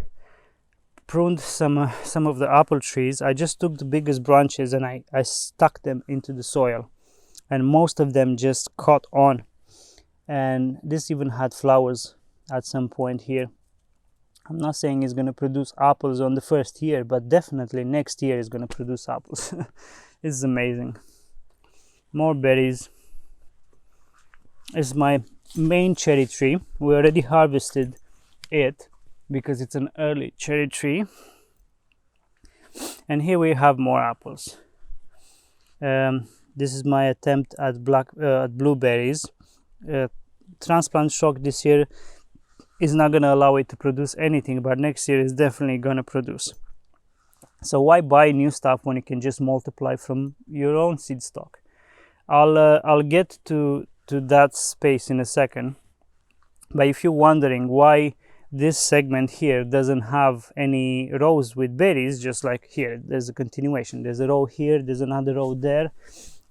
pruned some of the apple trees, I just took the biggest branches and I stuck them into the soil, and most of them just caught on. And this even had flowers at some point here. I'm not saying it's going to produce apples on the first year, but definitely next year is going to produce apples. It's amazing. More berries. It's my main cherry tree. We already harvested it because it's an early cherry tree. And here we have more apples. This is my attempt at blueberries. Transplant shock this year is not going to allow it to produce anything, but next year is definitely going to produce. So why buy new stuff when you can just multiply from your own seed stock? I'll get to that space in a second. But if you're wondering why this segment here doesn't have any rows with berries, just like here, there's a continuation. There's a row here, there's another row there,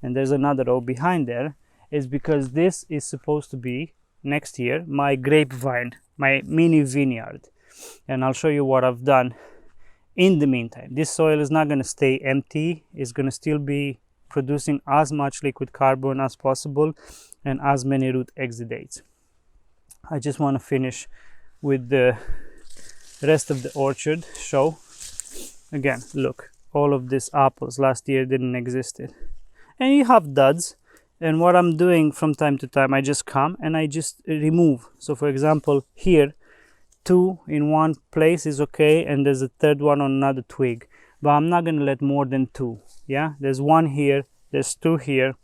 and there's another row behind there, is because this is supposed to be next year my grapevine, my mini vineyard. And I'll show you what I've done in the meantime. This soil is not going to stay empty. It's going to still be producing as much liquid carbon as possible and as many root exudates. I just want to finish with the rest of the orchard show. Again, look, all of these apples last year didn't exist. And you have duds. And what I'm doing from time to time, I just come and I just remove. So for example, here, 2 in one place is okay, and there's a third one on another twig. But I'm not going to let more than 2. Yeah, there's 1 here, there's 2 here,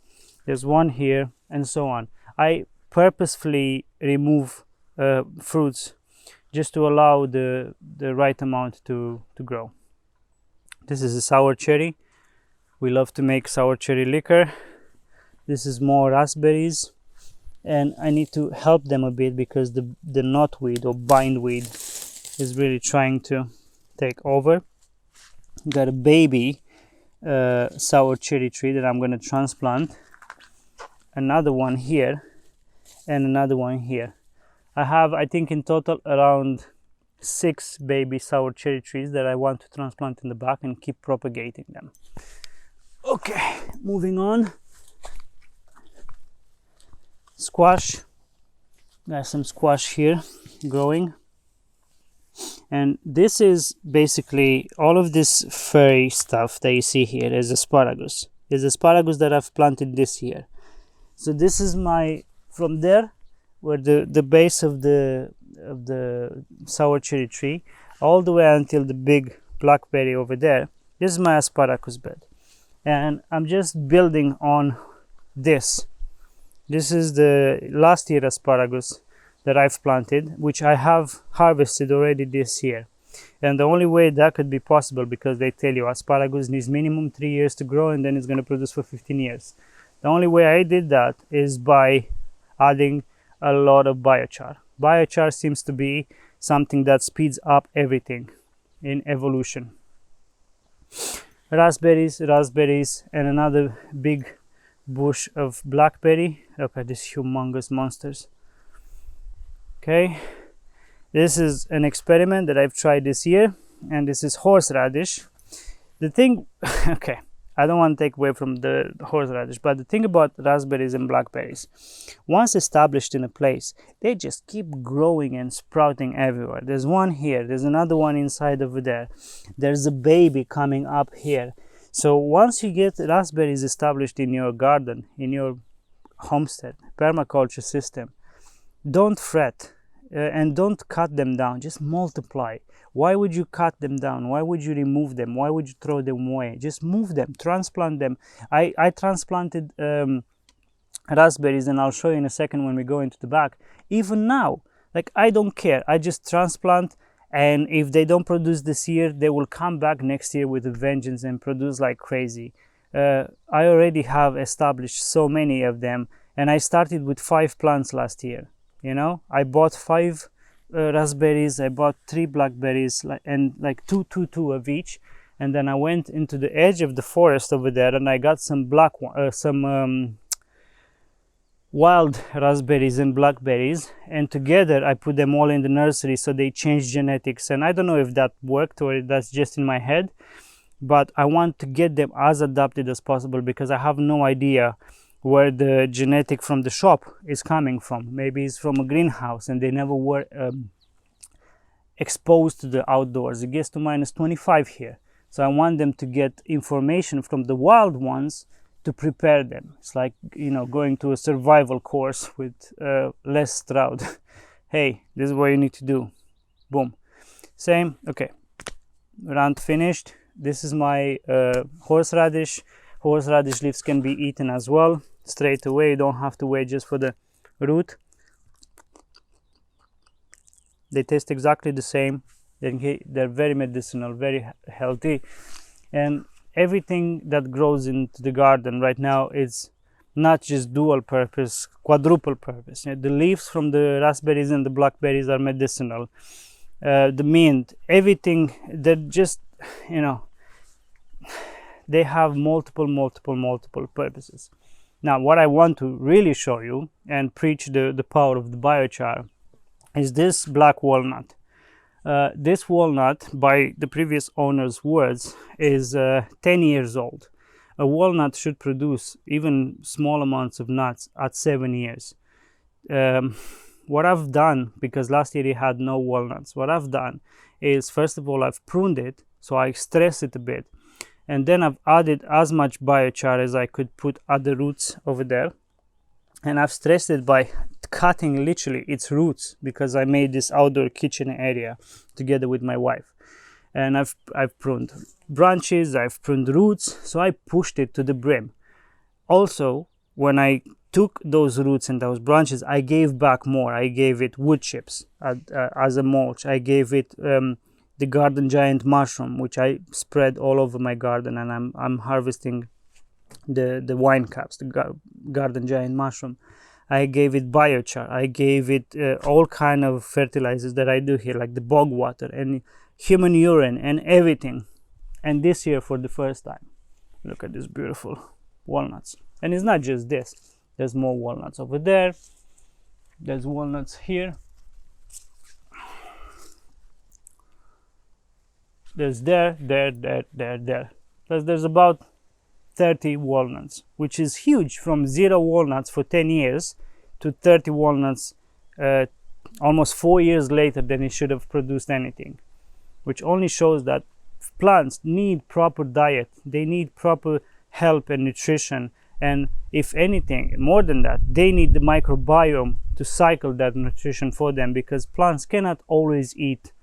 there's 1 here, and so on. I purposefully remove fruits just to allow the right amount to grow. This is a sour cherry. We love to make sour cherry liquor. This is more raspberries, and I need to help them a bit because the knotweed or bindweed is really trying to take over. Got a baby sour cherry tree that I'm going to transplant, another one here, and another one here. I have, I think, in total around 6 baby sour cherry trees that I want to transplant in the back and keep propagating them. Okay, moving on. Squash. Got some squash here growing. And this is basically all of this furry stuff that you see here is asparagus. Is asparagus that I've planted this year. So this is my, from there where the base of the sour cherry tree all the way until the big blackberry over there. This is my asparagus bed, and I'm just building on this. This is the last year asparagus that I've planted, which I have harvested already this year. And the only way that could be possible, because they tell you asparagus needs minimum 3 years to grow and then it's going to produce for 15 years. The only way I did that is by adding a lot of biochar. Biochar seems to be something that speeds up everything in evolution. Raspberries, and another big bush of blackberry. Look at these humongous monsters. Okay, this is an experiment that I've tried this year, and this is horseradish. The thing, okay, I don't want to take away from the horseradish, but the thing about raspberries and blackberries, once established in a place, they just keep growing and sprouting everywhere. There's one here, there's another one inside over there, there's a baby coming up here. So once you get raspberries established in your garden, in your homestead, permaculture system, don't fret and don't cut them down, just multiply. Why would you cut them down? Why would you remove them? Why would you throw them away? Just move them, transplant them. I transplanted raspberries, and I'll show you in a second when we go into the back. Even now, like, I don't care, I just transplant, and if they don't produce this year, they will come back next year with a vengeance and produce like crazy. I already have established so many of them, and I started with 5 plants last year. You know, I bought 5 raspberries, I bought 3 blackberries, and like two of each, and then I went into the edge of the forest over there, and I got some wild raspberries and blackberries, and together I put them all in the nursery, so they changed genetics. And I don't know if that worked or if that's just in my head, but I want to get them as adapted as possible, because I have no idea where the genetic from the shop is coming from. Maybe it's from a greenhouse and they never were exposed to the outdoors. It gets to -25 here, so I want them to get information from the wild ones to prepare them. It's like, you know, going to a survival course with Les Stroud. Hey, this is what you need to do. Boom. Same. Okay, round finished. This is my horseradish. Horseradish leaves can be eaten as well straight away. You don't have to wait just for the root. They taste exactly the same. They're very medicinal, very healthy, and everything that grows into the garden right now is not just dual purpose, quadruple purpose. The leaves from the raspberries and the blackberries are medicinal. The mint, everything, they're just, you know, they have multiple purposes. Now, what I want to really show you and preach the power of the biochar is this black walnut. This walnut, by the previous owner's words, is 10 years old. A walnut should produce even small amounts of nuts at 7 years. What I've done, because last year he had no walnuts, what I've done is, first of all, I've pruned it, so I stress it a bit. And then I've added as much biochar as I could put at the roots over there. And I've stressed it by cutting literally its roots, because I made this outdoor kitchen area together with my wife. And I've pruned branches, I've pruned roots, so I pushed it to the brim. Also, when I took those roots and those branches, I gave back more. I gave it wood chips as a mulch. I gave it the garden giant mushroom, which I spread all over my garden, and I'm harvesting the wine caps, the garden giant mushroom. I gave it biochar. I gave it all kind of fertilizers that I do here, like the bog water and human urine and everything. And this year, for the first time, look at this beautiful walnuts. And it's not just this. There's more walnuts over there. There's walnuts here. There's there. Plus there's about 30 walnuts, which is huge, from 0 walnuts for 10 years to 30 walnuts almost 4 years later than it should have produced anything, which only shows that plants need proper diet. They need proper help and nutrition, and if anything more than that, they need the microbiome to cycle that nutrition for them, because plants cannot always eat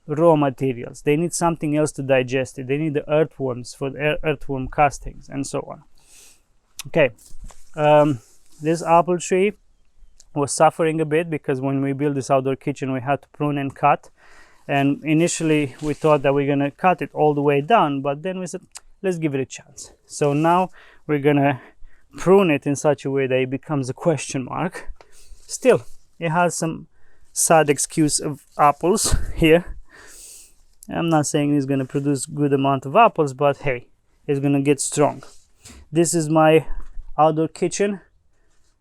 raw materials. They need something else to digest it. They need the earthworms for the earthworm castings and so on. Okay, this apple tree was suffering a bit because when we built this outdoor kitchen, we had to prune and cut. And initially we thought that we're gonna cut it all the way down, but then we said, let's give it a chance. So now we're gonna prune it in such a way that it becomes a question mark. Still, it has some sad excuse of apples here. I'm not saying it's gonna produce good amount of apples, but hey, it's gonna get strong. This is my outdoor kitchen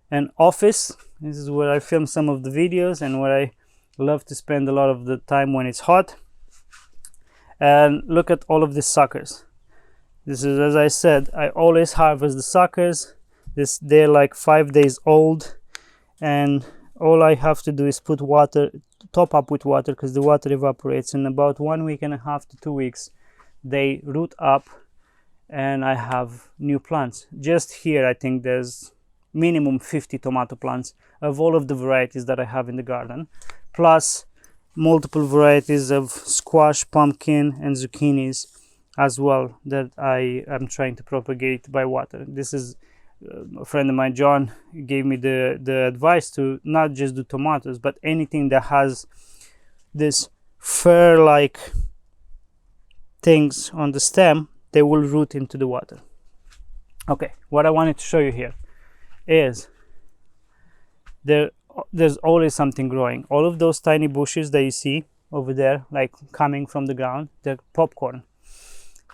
and office. This is where I film some of the videos and where I love to spend a lot of the time when it's hot. And look at all of these suckers. This is, as I said, I always harvest the suckers. They're like 5 days old, and all I have to do is put water, top up with water, because the water evaporates in about 1.5 weeks to 2 weeks. They root up and I have new plants. Just here I think there's minimum 50 tomato plants of all of the varieties that I have in the garden, plus multiple varieties of squash, pumpkin and zucchinis as well that I am trying to propagate by water. This is a friend of mine, John, gave me the advice to not just do tomatoes, but anything that has this fur-like things on the stem, they will root into the water. Okay, what I wanted to show you here is there's always something growing. All of those tiny bushes that you see over there, like coming from the ground, they're popcorn.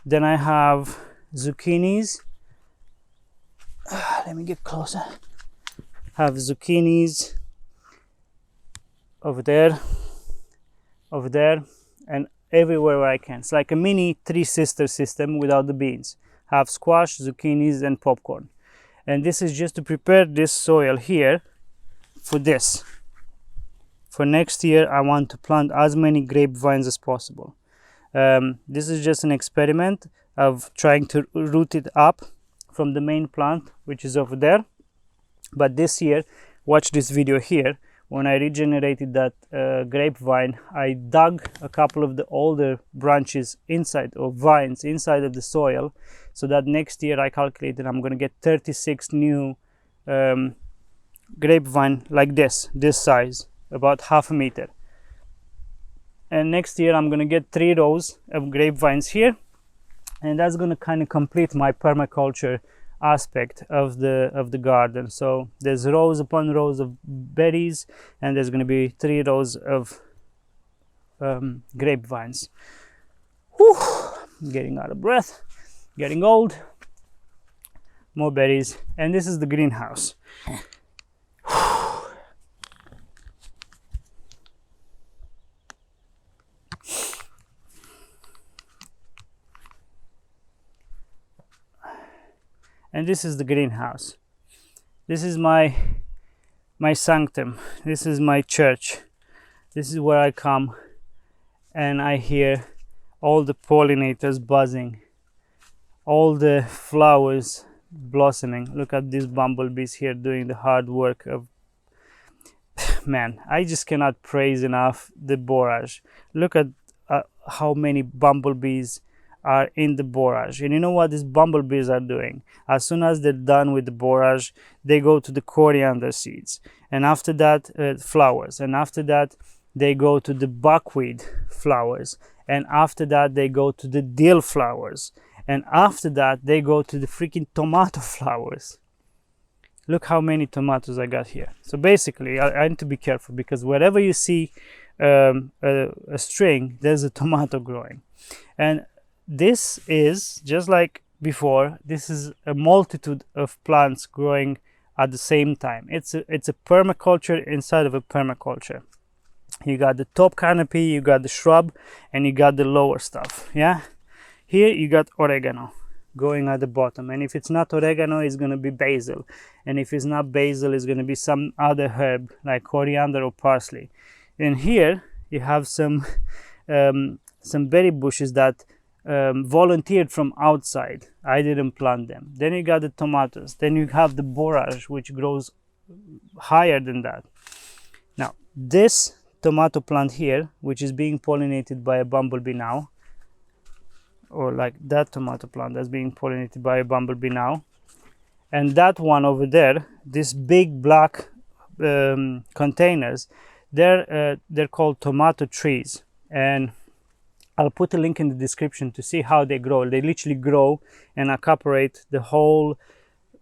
Then I have zucchinis. Let me get closer. Have zucchinis over there, and everywhere where I can. It's like a mini three sister system without the beans. Have squash, zucchinis and popcorn. And this is just to prepare this soil here for this. For next year I want to plant as many grapevines as possible. This is just an experiment of trying to root it up from the main plant, which is over there. But this year, watch this video here. When I regenerated that grapevine, I dug a couple of the older branches inside, or vines inside of the soil, so that next year I calculated I'm going to get 36 new grapevine like this size, about 1/2 meter. And next year I'm going to get 3 rows of grapevines here, and that's going to kind of complete my permaculture aspect of the garden. So there's rows upon rows of berries, and there's going to be 3 rows of grapevines. Whew, getting out of breath, getting old. More berries, and this is the greenhouse. And this is the greenhouse. This is my sanctum. This is my church. This is where I come and I hear all the pollinators buzzing, all the flowers blossoming. Look at these bumblebees here doing the hard work of man. I just cannot praise enough the borage. Look at how many bumblebees are in the borage. And you know what these bumblebees are doing? As soon as they're done with the borage, they go to the coriander seeds, and after that flowers, and after that they go to the buckwheat flowers, and after that they go to the dill flowers, and after that they go to the freaking tomato flowers. Look how many tomatoes I got here. So basically I need to be careful, because wherever you see a string, there's a tomato growing. And this is just like before, this is a multitude of plants growing at the same time. It's a permaculture inside of a permaculture. You got the top canopy, you got the shrub, and you got the lower stuff. Yeah, here you got oregano going at the bottom, and if it's not oregano, it's going to be basil, and if it's not basil, it's going to be some other herb like coriander or parsley. And here you have some berry bushes that volunteered from outside. I didn't plant them. Then you got the tomatoes. Then you have the borage, which grows higher than that. Now this tomato plant here, which is being pollinated by a bumblebee now, or like that tomato plant that's being pollinated by a bumblebee now, and that one over there, this big black containers, they're called tomato trees, and I'll put a link in the description to see how they grow. They literally grow and accommodate the whole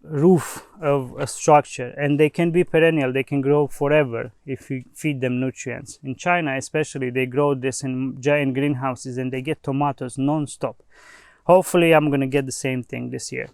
roof of a structure, and they can be perennial. They can grow forever if you feed them nutrients. In China especially, they grow this in giant greenhouses, and they get tomatoes non-stop. Hopefully I'm gonna get the same thing this year.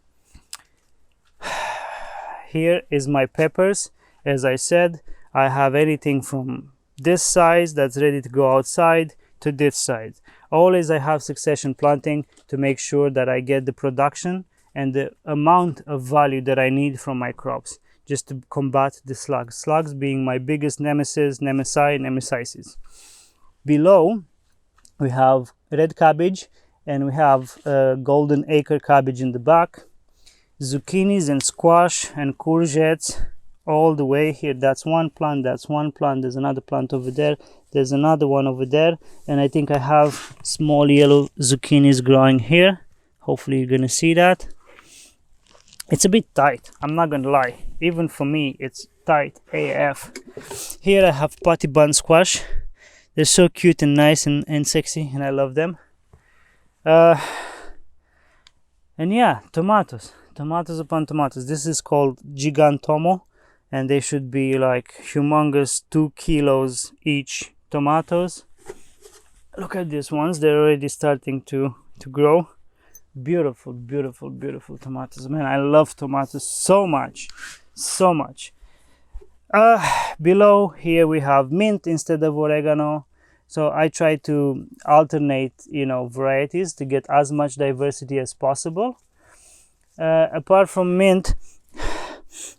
Here is my peppers. As I said, I have anything from this size that's ready to go outside to this side. Always I have succession planting to make sure that I get the production and the amount of value that I need from my crops, just to combat the slugs. Slugs being my biggest nemesis. Below we have red cabbage, and we have golden acre cabbage in the back, zucchinis and squash and courgettes all the way here. That's one plant, that's one plant, there's another plant over there, there's another one over there, and I think I have small yellow zucchinis growing here. Hopefully you're gonna see that. It's a bit tight, I'm not gonna lie. Even for me, it's tight AF. Here I have potty bun squash. They're so cute and nice and sexy, and I love them. And yeah, tomatoes upon tomatoes. This is called gigantomo, and they should be like humongous, 2 kilos each tomatoes. Look at these ones, they're already starting to grow. Beautiful tomatoes, man. I love tomatoes so much. Below here we have mint instead of oregano, so I try to alternate, you know, varieties to get as much diversity as possible. Apart from mint,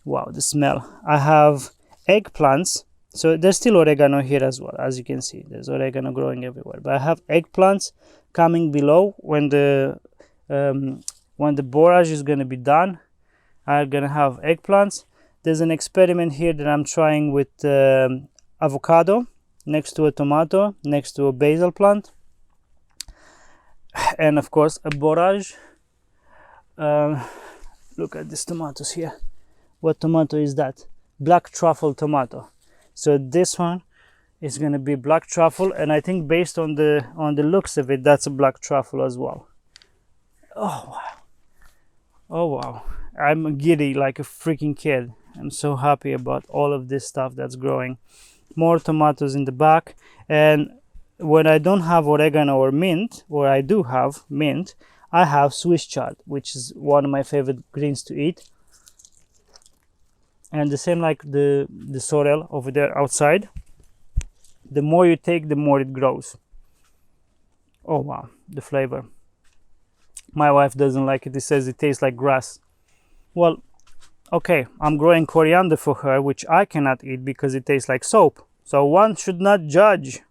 wow, the smell. I have eggplants, so there's still oregano here as well. As you can see, there's oregano growing everywhere, but I have eggplants coming below. When the borage is going to be done, I'm going to have eggplants. There's an experiment here that I'm trying with avocado next to a tomato, next to a basil plant, and of course a borage. Look at these tomatoes here. What tomato is that? Black truffle tomato. So this one is going to be black truffle, and I think based on the looks of it, that's a black truffle as well. Oh wow, I'm giddy like a freaking kid. I'm so happy about all of this stuff that's growing. More tomatoes in the back, and when I don't have oregano or mint, or I do have mint, I have Swiss chard, which is one of my favorite greens to eat. And the same like the sorrel over there outside. The more you take, the more it grows. Oh wow, the flavor. My wife doesn't like it. It says it tastes like grass. Well, okay, I'm growing coriander for her, which I cannot eat because it tastes like soap. So one should not judge.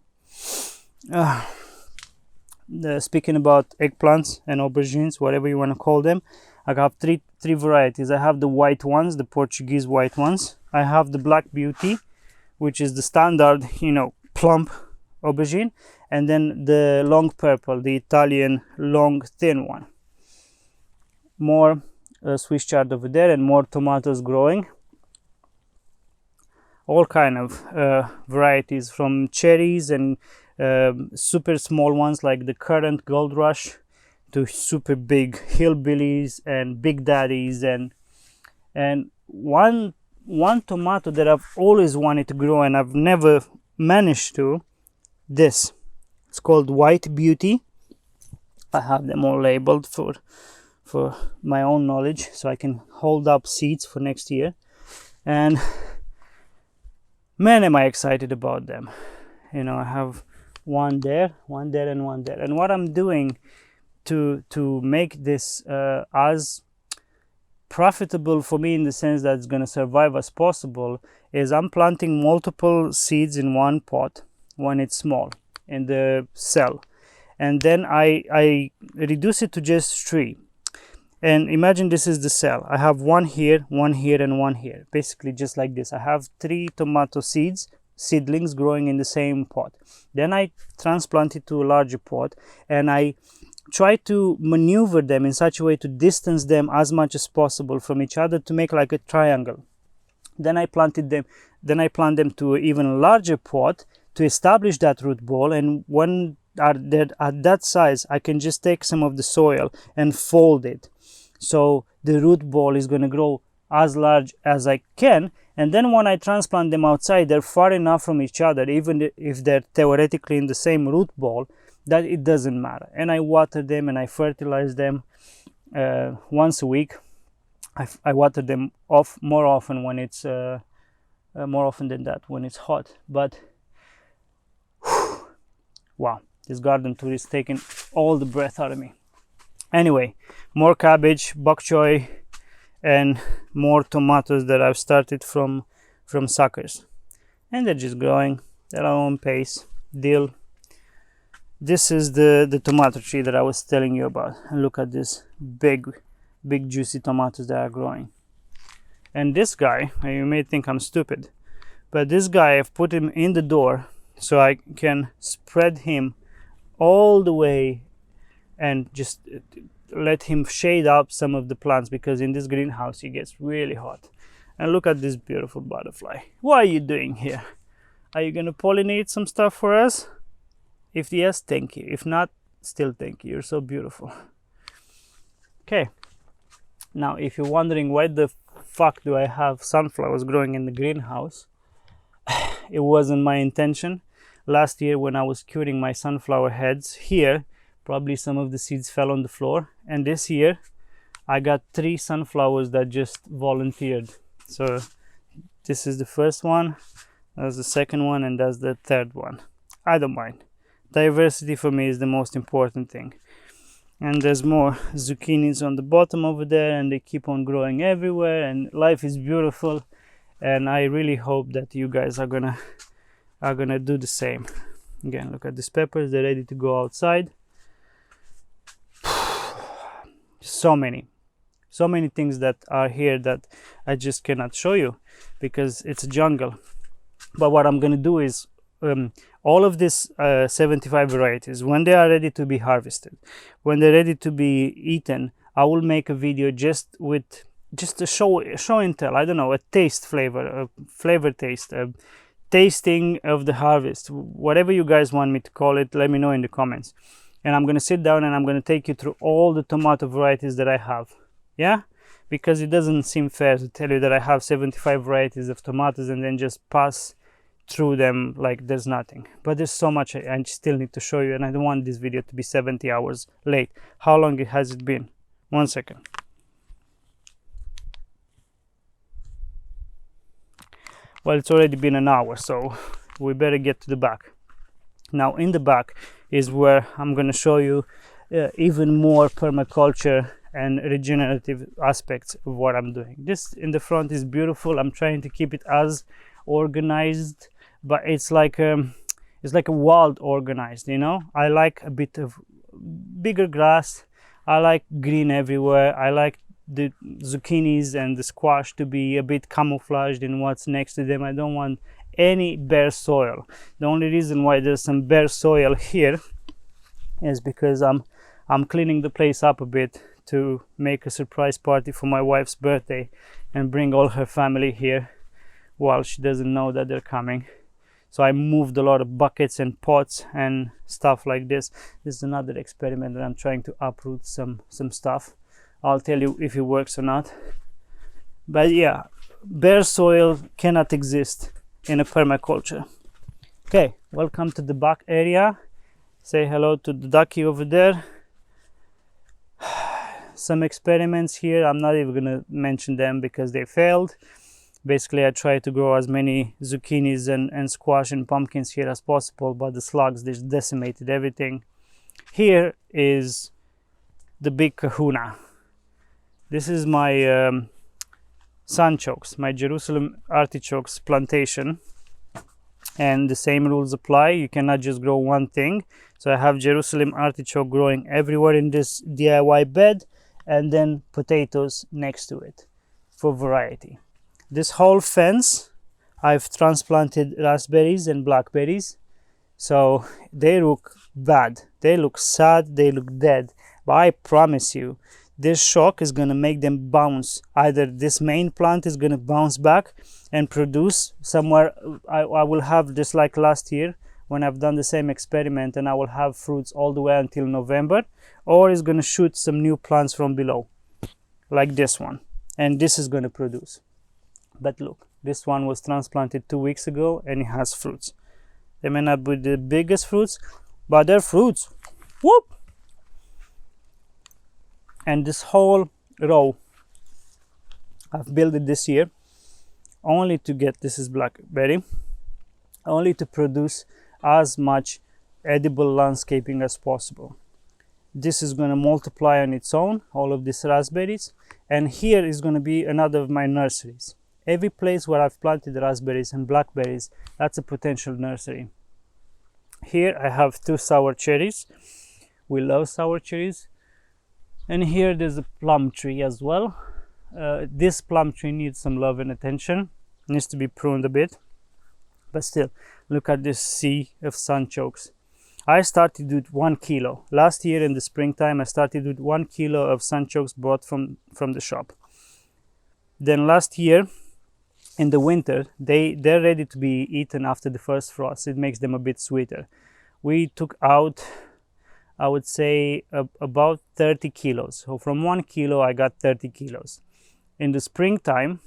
Speaking about eggplants and aubergines, whatever you want to call them, I have three varieties. I have the white ones, the Portuguese white ones. I have the Black Beauty, which is the standard, you know, plump aubergine, and then the long purple, the Italian long thin one. More Swiss chard over there, and more tomatoes growing. All kind of varieties, from cherries and super small ones like the currant gold rush to super big hillbillies and big daddies, and one tomato that I've always wanted to grow and I've never managed to, this, it's called White Beauty. I have them all labeled for my own knowledge, so I can hold up seeds for next year. And man, am I excited about them. You know, I have one there, one there, and one there. And what I'm doing to make this as profitable for me, in the sense that it's going to survive as possible, is I'm planting multiple seeds in one pot when it's small in the cell, and then I reduce it to just 3. And imagine this is the cell. I have one here, and one here, basically just like this. I have 3 tomato seedlings growing in the same pot. Then I transplant it to a larger pot, and I try to maneuver them in such a way to distance them as much as possible from each other to make like a triangle. Then I plant them to an even larger pot to establish that root ball, and when they're at that size, I can just take some of the soil and fold it. So the root ball is going to grow as large as I can, and then when I transplant them outside, they're far enough from each other, even if they're theoretically in the same root ball, that it doesn't matter. And I water them and I fertilize them once a week. I water them more often when it's more often than that when it's hot. But wow, this garden tour is taking all the breath out of me. Anyway, more cabbage, bok choy, and more tomatoes that I've started from suckers, and they're just growing at their own pace. Dill. This is the tomato tree that I was telling you about, and look at this big juicy tomatoes that are growing. And this guy, you may think I'm stupid, but this guy, I've put him in the door so I can spread him all the way and just let him shade up some of the plants, because in this greenhouse it gets really hot. And look at this beautiful butterfly. What are you doing here? Are you going to pollinate some stuff for us? If yes, thank you. If not, still thank you. You're so beautiful. Okay. Now, if you're wondering why the fuck do I have sunflowers growing in the greenhouse, it wasn't my intention. Last year when I was curing my sunflower heads here, probably some of the seeds fell on the floor, and this year I got 3 sunflowers that just volunteered. So this is the first one, that's the second one, and that's the third one. I don't mind. Diversity for me is the most important thing. And there's more zucchinis on the bottom over there, and they keep on growing everywhere, and life is beautiful. And I really hope that you guys are gonna do the same. Again, look at these peppers, they're ready to go outside. So many things that are here that I just cannot show you because it's a jungle. But what I'm gonna do is all of these 75 varieties, when they are ready to be harvested, when they're ready to be eaten, I will make a video just a show and tell. I don't know, a taste flavor, a flavor taste, a tasting of the harvest, whatever you guys want me to call it. Let me know in the comments. And I'm going to sit down and I'm going to take you through all the tomato varieties that I have. Yeah, because it doesn't seem fair to tell you that I have 75 varieties of tomatoes and then just pass through them like there's nothing. But there's so much I still need to show you, and I don't want this video to be 70 hours late. How long has it been? 1 second. Well, it's already been an hour, so we better get to the back. Now in the back is where I'm going to show you even more permaculture and regenerative aspects of what I'm doing. This in the front is beautiful. I'm trying to keep it as organized, but it's like a wild organized, you know. I like a bit of bigger grass. I like green everywhere. I like the zucchinis and the squash to be a bit camouflaged in what's next to them. I don't want any bare soil. The only reason why there's some bare soil here is because I'm cleaning the place up a bit to make a surprise party for my wife's birthday and bring all her family here while she doesn't know that they're coming. So I moved a lot of buckets and pots and stuff like this. This is another experiment that I'm trying to uproot some stuff. I'll tell you if it works or not. But yeah, bare soil cannot exist in a permaculture. Okay, welcome to the back area. Say hello to the ducky over there. Some experiments here, I'm not even gonna mention them because they failed. Basically, I tried to grow as many zucchinis and squash and pumpkins here as possible, but the slugs just decimated everything. Here is the big kahuna. This is my sunchokes, my Jerusalem artichokes plantation, and the same rules apply. You cannot just grow one thing. So I have Jerusalem artichoke growing everywhere in this DIY bed, and then potatoes next to it for variety. This whole fence, I've transplanted raspberries and blackberries, so they look bad, they look sad, they look dead, but I promise you, this shock is going to make them bounce. Either this main plant is going to bounce back and produce somewhere. I will have, just like last year when I've done the same experiment, and I will have fruits all the way until November, or it's going to shoot some new plants from below like this one, and this is going to produce. But look, this one was transplanted 2 weeks ago and it has fruits. They may not be the biggest fruits, but they're fruits. Whoop! And this whole row, I've built it this year only to get, this is blackberry, only to produce as much edible landscaping as possible. This is going to multiply on its own, all of these raspberries, and here is going to be another of my nurseries. Every place where I've planted raspberries and blackberries, that's a potential nursery. Here I have 2 sour cherries. We love sour cherries. And here there's a plum tree as well. This plum tree needs some love and attention. Needs to be pruned a bit. But still, look at this sea of sunchokes. I started with 1 kilo. Last year in the springtime, I started with 1 kilo of sunchokes bought from the shop. Then last year, in the winter, they're ready to be eaten after the first frost. It makes them a bit sweeter. We took out, I would say, about 30 kilos. So from 1 kilo, I got 30 kilos. In the springtime,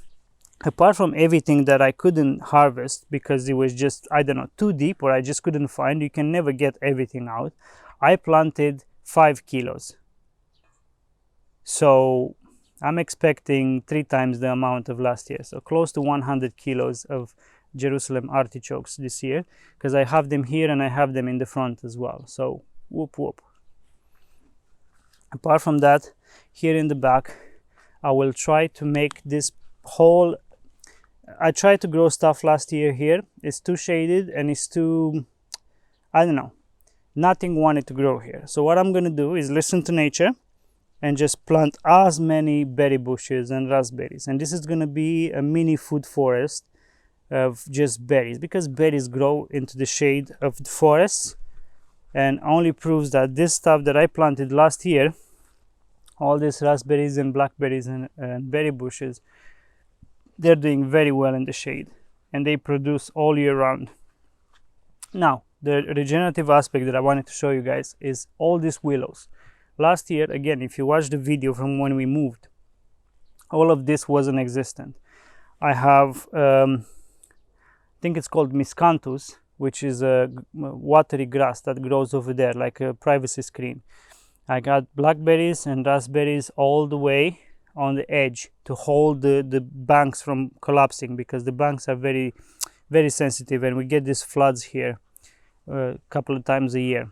apart from everything that I couldn't harvest because it was just, I don't know, too deep, or I just couldn't find, you can never get everything out, I planted 5 kilos. So I'm expecting 3 times the amount of last year, so close to 100 kilos of Jerusalem artichokes this year, because I have them here and I have them in the front as well. So whoop whoop. Apart from that, here in the back, I will try to make this whole, I tried to grow stuff last year here. It's too shaded and it's too, I don't know, nothing wanted to grow here. So what I'm going to do is listen to nature and just plant as many berry bushes and raspberries, and this is going to be a mini food forest of just berries, because berries grow into the shade of the forests, and only proves that this stuff that I planted last year, all these raspberries and blackberries and berry bushes, they're doing very well in the shade and they produce all year round. Now the regenerative aspect that I wanted to show you guys is all these willows. Last year, again, if you watch the video from when we moved, all of this wasn't existent. I have, I think it's called miscanthus, which is a watery grass that grows over there like a privacy screen. I got blackberries and raspberries all the way on the edge to hold the banks from collapsing, because the banks are very, very sensitive, and we get these floods here a couple of times a year.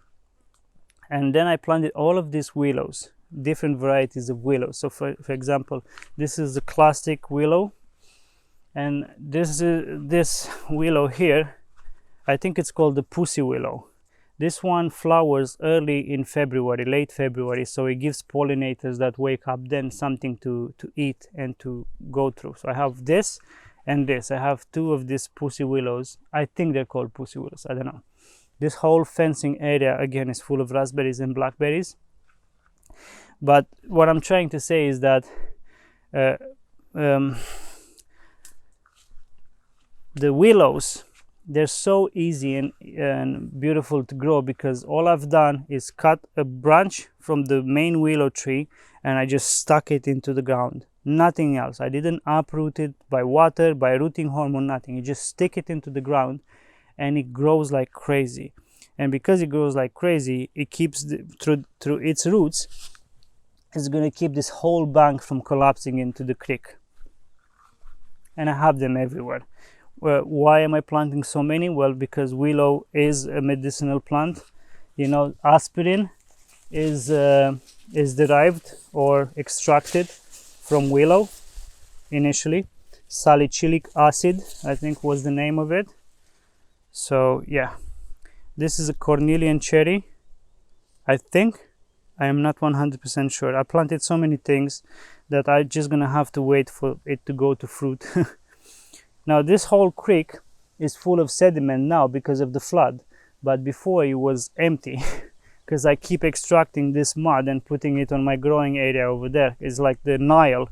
And then I planted all of these willows, different varieties of willows. So for example, this is the classic willow, and this willow here, I think it's called the pussy willow. This one flowers early in February, late February, so it gives pollinators that wake up then something to eat and to go through. So I have this and this. I have 2 of these pussy willows. I think they're called pussy willows, I don't know. This whole fencing area again is full of raspberries and blackberries. But what I'm trying to say is that the willows they're so easy and beautiful to grow, because all I've done is cut a branch from the main willow tree and I just stuck it into the ground. Nothing else. I didn't uproot it by water, by rooting hormone, nothing. You just stick it into the ground and it grows like crazy. And because it grows like crazy, it keeps through its roots, it's going to keep this whole bank from collapsing into the creek. And I have them everywhere. Well, why am I planting so many? Well, because willow is a medicinal plant. You know, aspirin is derived or extracted from willow initially. Salicylic acid, I think, was the name of it. So yeah, this is a Cornelian cherry, I think. I am not 100% sure. I planted so many things that I'm just gonna have to wait for it to go to fruit. Now this whole creek is full of sediment now because of the flood, but before it was empty because I keep extracting this mud and putting it on my growing area over there. It's like the Nile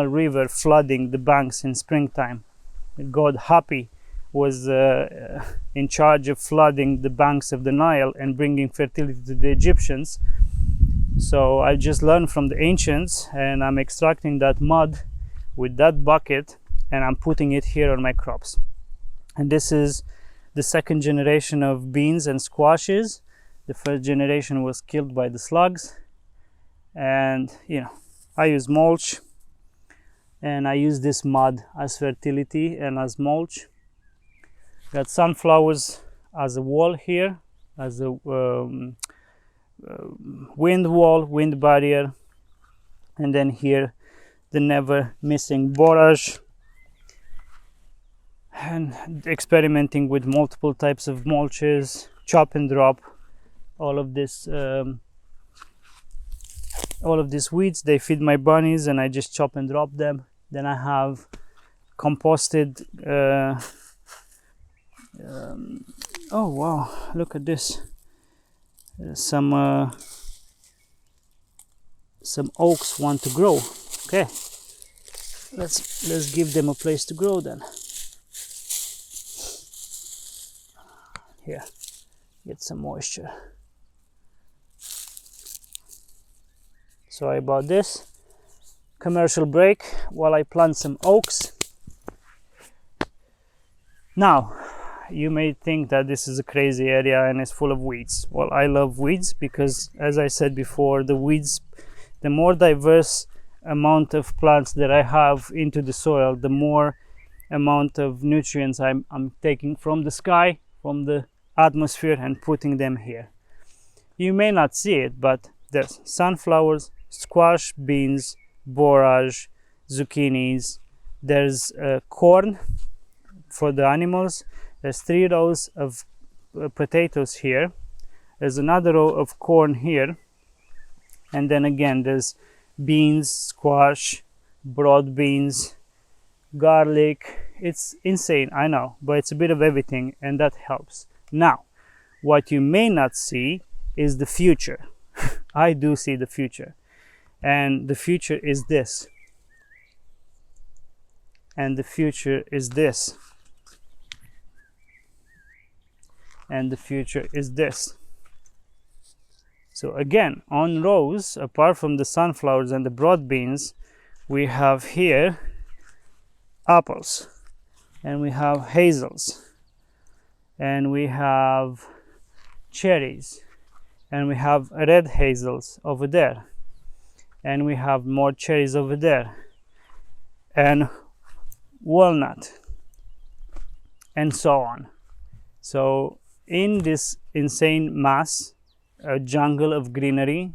River flooding the banks in springtime. God Happy was in charge of flooding the banks of the Nile and bringing fertility to the Egyptians. So I just learned from the ancients, and I'm extracting that mud with that bucket and I'm putting it here on my crops. And this is the second generation of beans and squashes. The first generation was killed by the slugs. And you know, I use mulch, and I use this mud as fertility and as mulch. Got sunflowers as a wall here, as a wind wall, wind barrier, and then here the never missing borage, and experimenting with multiple types of mulches, chop and drop. All of these weeds, they feed my bunnies, and I just chop and drop them. Then I have composted oh wow, look at this. Some oaks want to grow. Okay, let's give them a place to grow then. Here, get some moisture. Sorry about this. Commercial break while I plant some oaks. Now, you may think that this is a crazy area and it's full of weeds. Well, I love weeds because, as I said before, the weeds, the more diverse amount of plants that I have into the soil, the more amount of nutrients I'm taking from the sky, from the atmosphere, and putting them here. You may not see it, but there's sunflowers, squash, beans, borage, zucchinis. There's corn for the animals. There's 3 rows of potatoes here. There's another row of corn here. And then again, there's beans, squash, broad beans, garlic. It's insane, I know, but it's a bit of everything, and that helps. Now, what you may not see is the future. I do see the future. And the future is this. And the future is this. And the future is this. So again, on rows, apart from the sunflowers and the broad beans, we have here apples, and we have hazels, and we have cherries, and we have red hazels over there, and we have more cherries over there, and walnut, and so on. So in this insane mass, a jungle of greenery,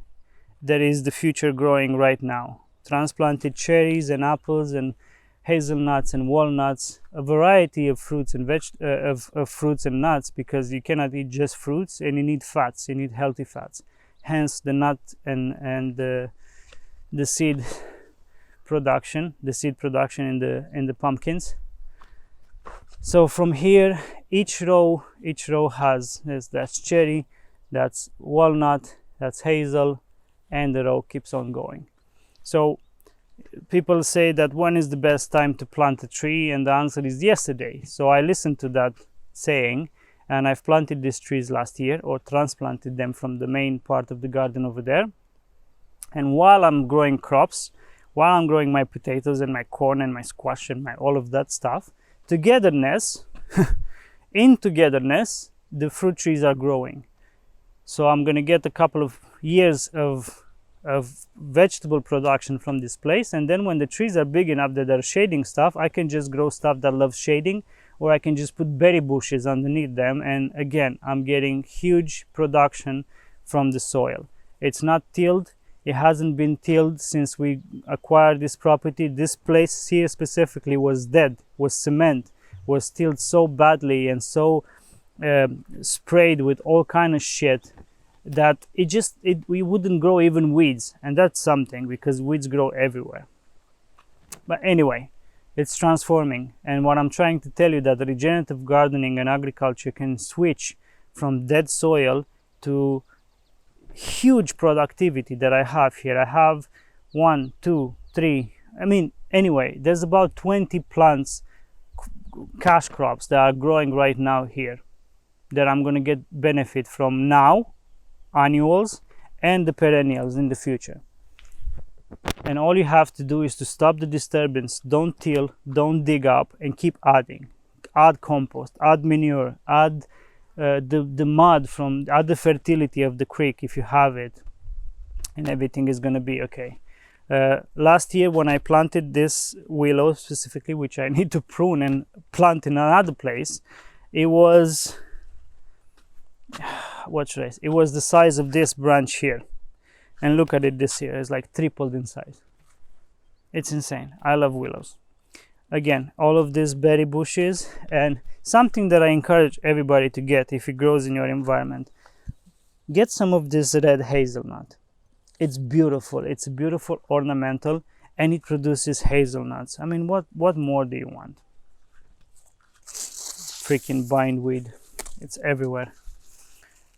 there is the future growing right now. Transplanted cherries and apples and hazelnuts and walnuts, a variety of fruits and fruits and nuts, because you cannot eat just fruits, and you need fats, you need healthy fats. Hence the nut and the seed production, in the pumpkins. So from here, each row has that's cherry, that's walnut, that's hazel, and the row keeps on going. So people say that when is the best time to plant a tree, and the answer is yesterday. So I listened to that saying. And I've planted these trees last year, or transplanted them from the main part of the garden over there. And while I'm growing crops, while I'm growing my potatoes and my corn and my squash and my all of that stuff, togetherness, in togetherness, the fruit trees are growing. So I'm going to get a couple of years of vegetable production from this place, and then when the trees are big enough that they're shading stuff, I can just grow stuff that loves shading, or I can just put berry bushes underneath them, and again I'm getting huge production from the soil. It's not tilled. It hasn't been tilled since we acquired this property. This place here specifically was dead, was cement, was tilled so badly and so sprayed with all kind of shit that we wouldn't grow even weeds, and that's something, because weeds grow everywhere. But anyway, it's transforming, and what I'm trying to tell you, that regenerative gardening and agriculture can switch from dead soil to huge productivity that I have here. I have 1, 2, 3, I mean, anyway, there's about 20 plants, cash crops, that are growing right now here, that I'm going to get benefit from now, annuals and the perennials in the future. And all you have to do is to stop the disturbance, don't till, don't dig up, and keep adding. Add compost, add manure, add the mud add the fertility of the creek if you have it, and everything is going to be okay. Last year when I planted this willow specifically, which I need to prune and plant in another place, it was, what should I say? It was the size of this branch here, and look at it this year. It's like tripled in size. It's insane. I love willows. Again, all of these berry bushes, and something that I encourage everybody to get if it grows in your environment, get some of this red hazelnut. It's beautiful. It's a beautiful ornamental, and it produces hazelnuts. I mean, what more do you want? Freaking bindweed. It's everywhere.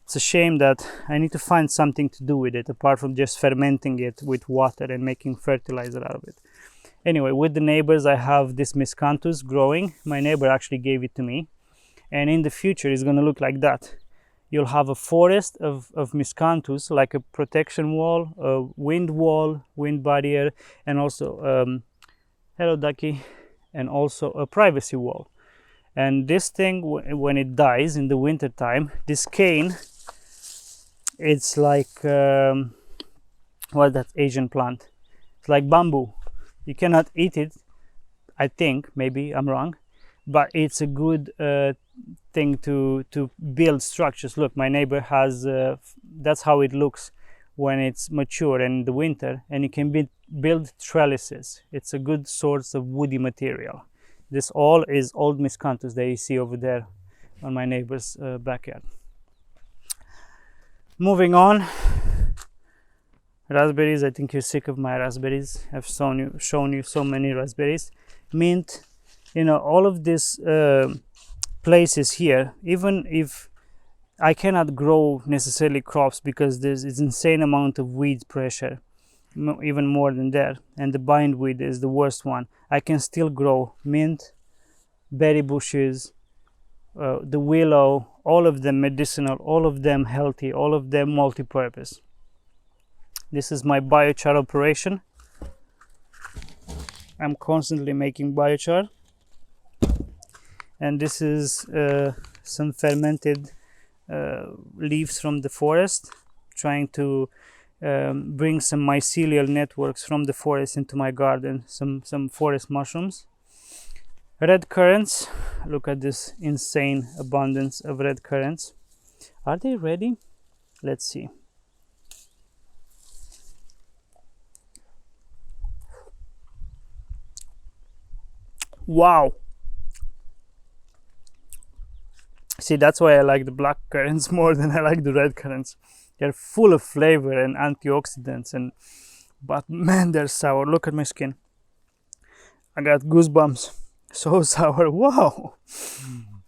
It's a shame that I need to find something to do with it apart from just fermenting it with water and making fertilizer out of it. Anyway, with the neighbors, I have this miscanthus growing. My neighbor actually gave it to me, and in the future it's going to look like that. You'll have a forest of miscanthus, like a protection wall, a wind barrier, and also hello ducky, and also a privacy wall. And this thing, when it dies in the winter time, this cane, it's like what's that Asian plant? It's like bamboo. You cannot eat it, I think, maybe I'm wrong, but it's a good thing to build structures. Look, my neighbor has, that's how it looks when it's mature in the winter, and you can build trellises. It's a good source of woody material. This all is old miscanthus that you see over there on my neighbor's backyard. Moving on. Raspberries. I think you're sick of my raspberries. I've shown you so many raspberries. Mint, you know, all of these places here, even if I cannot grow necessarily crops because there's this insane amount of weed pressure, even more than that, and the bindweed is the worst one, I can still grow mint, berry bushes, the willow, all of them medicinal, all of them healthy, all of them multi-purpose. This is my biochar operation. I'm constantly making biochar, and this is some fermented leaves from the forest, trying to bring some mycelial networks from the forest into my garden, some forest mushrooms. Red currants. Look at this insane abundance of red currants. Are they ready? Let's see. Wow. See, that's why I like the black currants more than I like the red currants. They're full of flavor and antioxidants, but man, they're sour. Look at my skin. I got goosebumps. So sour. Wow.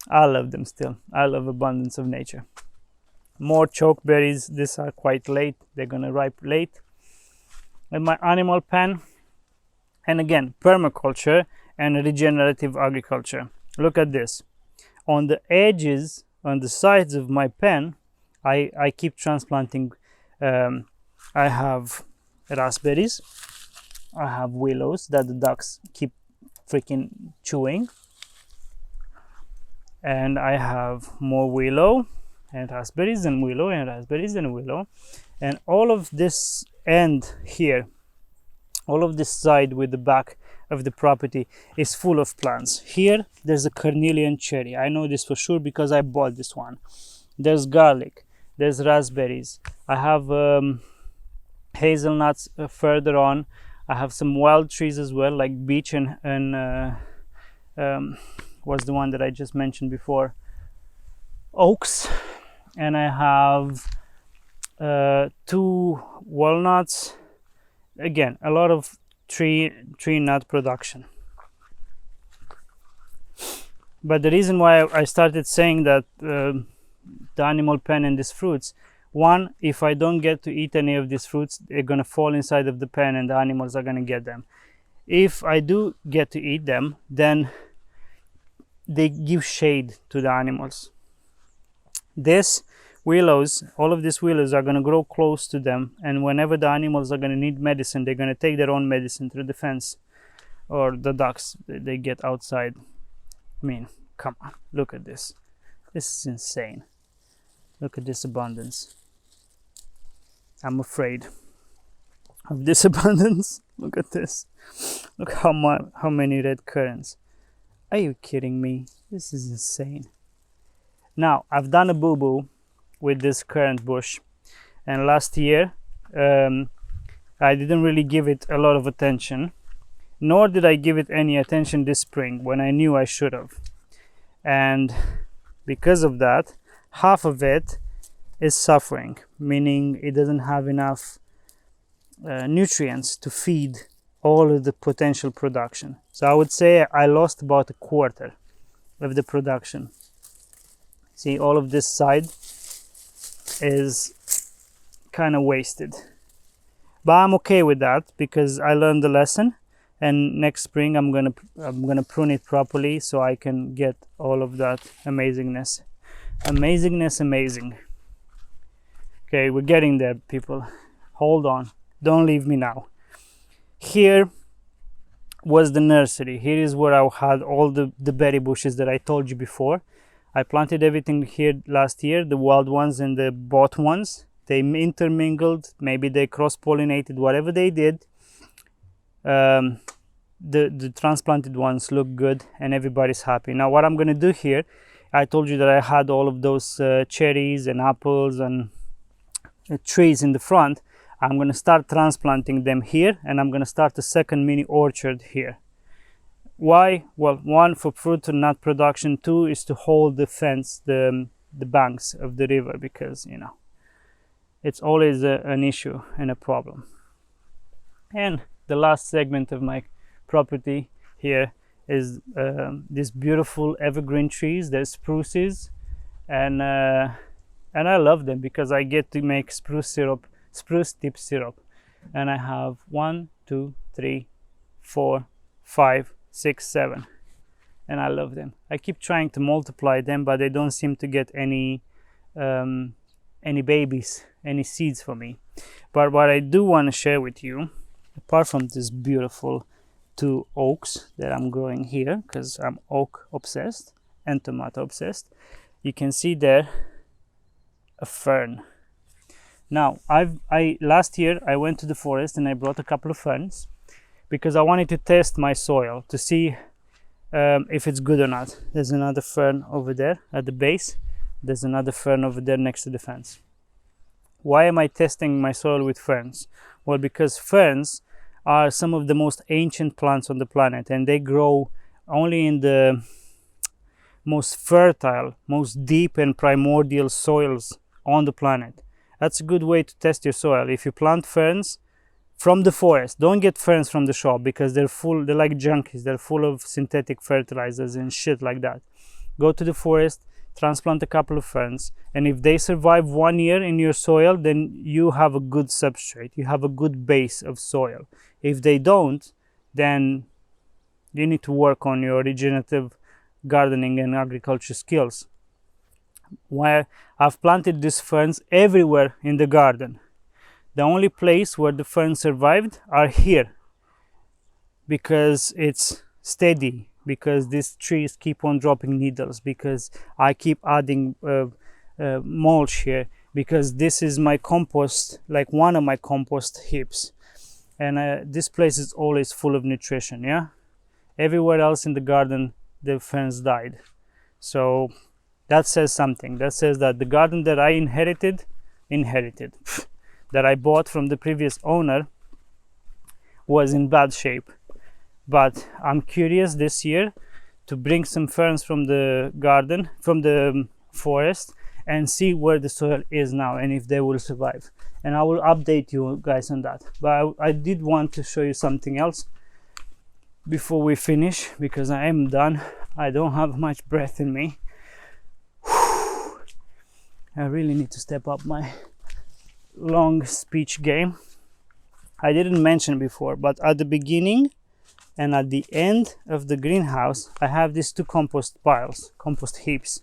I love them still. I love abundance of nature. More chokeberries. These are quite late. They're gonna ripe late. And my animal pen. And again, permaculture and regenerative agriculture. Look at this. on the edges, on the sides of my pen, I keep transplanting. I have raspberries, I have willows that the ducks keep freaking chewing, and I have more willow and raspberries and willow and raspberries and willow, and all of this end here, all of this side with the back of the property is full of plants. Here there's a carnelian cherry. I know this for sure because I bought this one. There's garlic, there's raspberries. I have hazelnuts further on. I have some wild trees as well, like beech and what's the one that I just mentioned before, oaks. And I have 2 walnuts. Again, a lot of tree nut production. But the reason why I started saying that the animal pen and these fruits, one, if I don't get to eat any of these fruits, they're gonna fall inside of the pen and the animals are gonna get them. If I do get to eat them, then they give shade to the animals. This willows, all of these willows are going to grow close to them, and whenever the animals are going to need medicine, they're going to take their own medicine through the fence, or the ducks, they get outside. I mean, come on, look at this. This is insane. Look at this abundance. I'm afraid of this abundance. Look at this. Look how many red currants. Are you kidding me? This is insane. Now, I've done a boo-boo with this currant bush, and last year I didn't really give it a lot of attention, nor did I give it any attention this spring when I knew I should have. And because of that, half of it is suffering, meaning it doesn't have enough nutrients to feed all of the potential production. So I would say I lost about 1/4 of the production. See, all of this side is kind of wasted, but I'm okay with that because I learned the lesson, and next spring I'm gonna prune it properly so I can get all of that amazingness. Amazing. Okay, we're getting there, people. Hold on, don't leave me now. Here was the nursery. Here is where I had all the berry bushes that I told you before. I planted everything here last year, the wild ones and the bought ones. They intermingled, maybe they cross-pollinated, whatever they did. The transplanted ones look good and everybody's happy. Now what I'm going to do here, I told you that I had all of those cherries and apples and trees in the front. I'm going to start transplanting them here, and I'm going to start a second mini orchard here. Why? Well, one, for fruit and nut production. Two is to hold the fence, the banks of the river, because you know it's always an issue and a problem. And the last segment of my property here is these beautiful evergreen trees. They're spruces, and I love them because I get to make spruce tip syrup. And I have 1, 2, 3, 4, 5, 6, 7, and I love them. I keep trying to multiply them, but they don't seem to get any babies, any seeds for me. But what I do want to share with you, apart from this beautiful 2 oaks that I'm growing here, because I'm oak obsessed and tomato obsessed, you can see there a fern. Now last year I went to the forest and I brought a couple of ferns because I wanted to test my soil to see if it's good or not. There's another fern over there at the base. There's another fern over there next to the fence. Why am I testing my soil with ferns? Well, because ferns are some of the most ancient plants on the planet, and they grow only in the most fertile, most deep and primordial soils on the planet. That's a good way to test your soil. If you plant ferns from the forest, don't get ferns from the shop because they're like junkies. They're full of synthetic fertilizers and shit like that. Go to the forest, transplant a couple of ferns, and if they survive 1 year in your soil, then you have a good substrate. You have a good base of soil. If they don't, then you need to work on your regenerative gardening and agriculture skills, where I've planted these ferns everywhere in the garden. The only place where the ferns survived are here, because it's steady, because these trees keep on dropping needles, because I keep adding mulch here, because this is my compost, like one of my compost heaps, and this place is always full of nutrition. Yeah, everywhere else in the garden the ferns died. So that says something. That says that the garden that I inherited that I bought from the previous owner was in bad shape. But I'm curious this year to bring some ferns from the garden, from the forest, and see where the soil is now and if they will survive. And I will update you guys on that. But I did want to show you something else before we finish, because I am done. I don't have much breath in me. I really need to step up my long speech game. I didn't mention before, but at the beginning and at the end of the greenhouse, I have these two compost piles, compost heaps.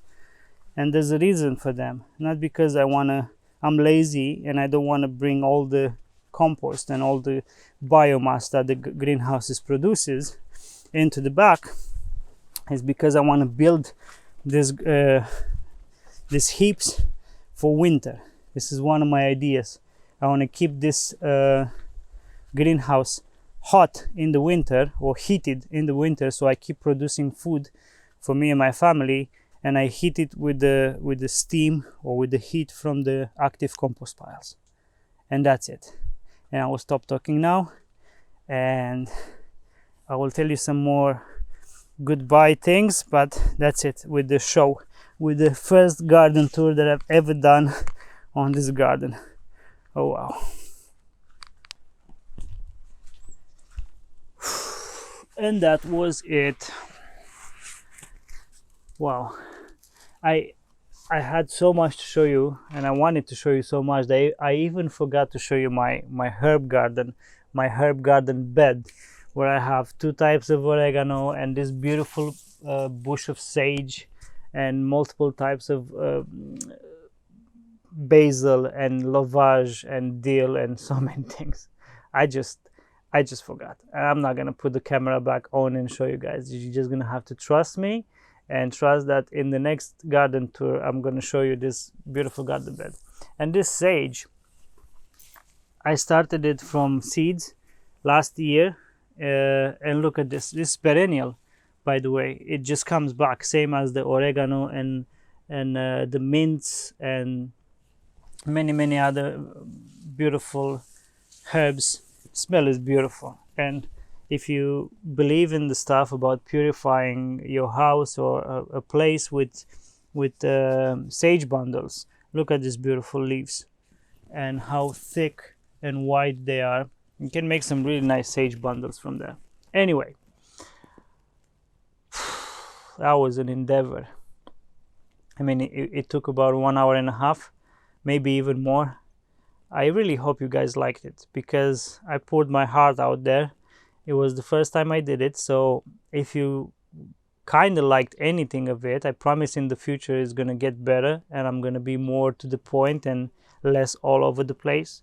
And there's a reason for them. Not because I'm lazy and I don't want to bring all the compost and all the biomass that the greenhouse produces into the back. It's because I want to build these heaps for winter. This is one of my ideas. I want to keep this greenhouse hot in the winter, or heated in the winter, so I keep producing food for me and my family, and I heat it with the steam or with the heat from the active compost piles. And that's it. And I will stop talking now, and I will tell you some more goodbye things, but that's it with the show, with the first garden tour that I've ever done on this garden. Oh wow. And that was it. Wow, I had so much to show you, and I wanted to show you so much that I even forgot to show you my herb garden bed, where I have two types of oregano and this beautiful bush of sage and multiple types of basil and lovage and dill and so many things. I just forgot, and I'm not gonna put the camera back on and show you guys. You're just gonna have to trust me and trust that in the next garden tour I'm gonna show you this beautiful garden bed. And this sage, I started it from seeds last year, and look at this perennial, by the way. It just comes back, same as the oregano and the mints and many other beautiful herbs. Smell is beautiful. And if you believe in the stuff about purifying your house or a place with sage bundles, look at these beautiful leaves and how thick and wide they are. You can make some really nice sage bundles from there. Anyway, that was an endeavor. I mean, it took about 1 hour and a half, maybe even more. I really hope you guys liked it, because I poured my heart out there. It was the first time I did it, so if you kind of liked anything of it, I promise in the future it's going to get better, and I'm going to be more to the point and less all over the place.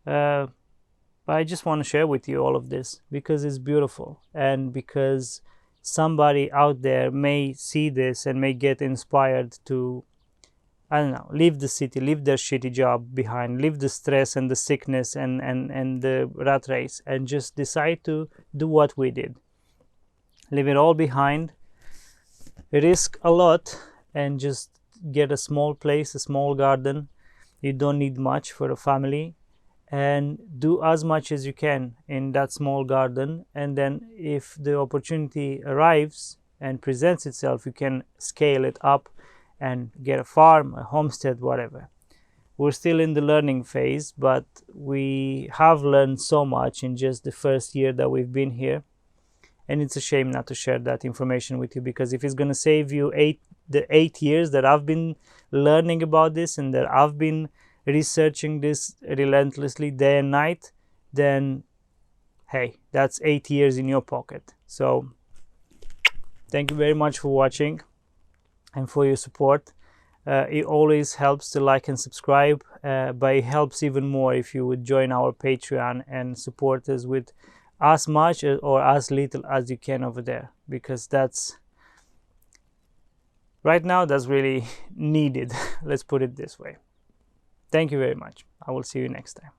But I just want to share with you all of this because it's beautiful, and because somebody out there may see this and may get inspired to, I don't know, leave the city, leave their shitty job behind, leave the stress and the sickness and the rat race, and just decide to do what we did. Leave it all behind, risk a lot, and just get a small place, a small garden. You don't need much for a family, and do as much as you can in that small garden. And then if the opportunity arrives and presents itself, you can scale it up and get a farm, a homestead, whatever. We're still in the learning phase, but we have learned so much in just the first year that we've been here. And it's a shame not to share that information with you, because if it's going to save you the 8 years that I've been learning about this and that I've been researching this relentlessly day and night, then hey, that's 8 years in your pocket. So Thank you very much for watching and for your support. It always helps to like and subscribe, but it helps even more if you would join our Patreon and support us with as much or as little as you can over there, because that's right now that's really needed. Let's put it this way. Thank you very much. I will see you next time.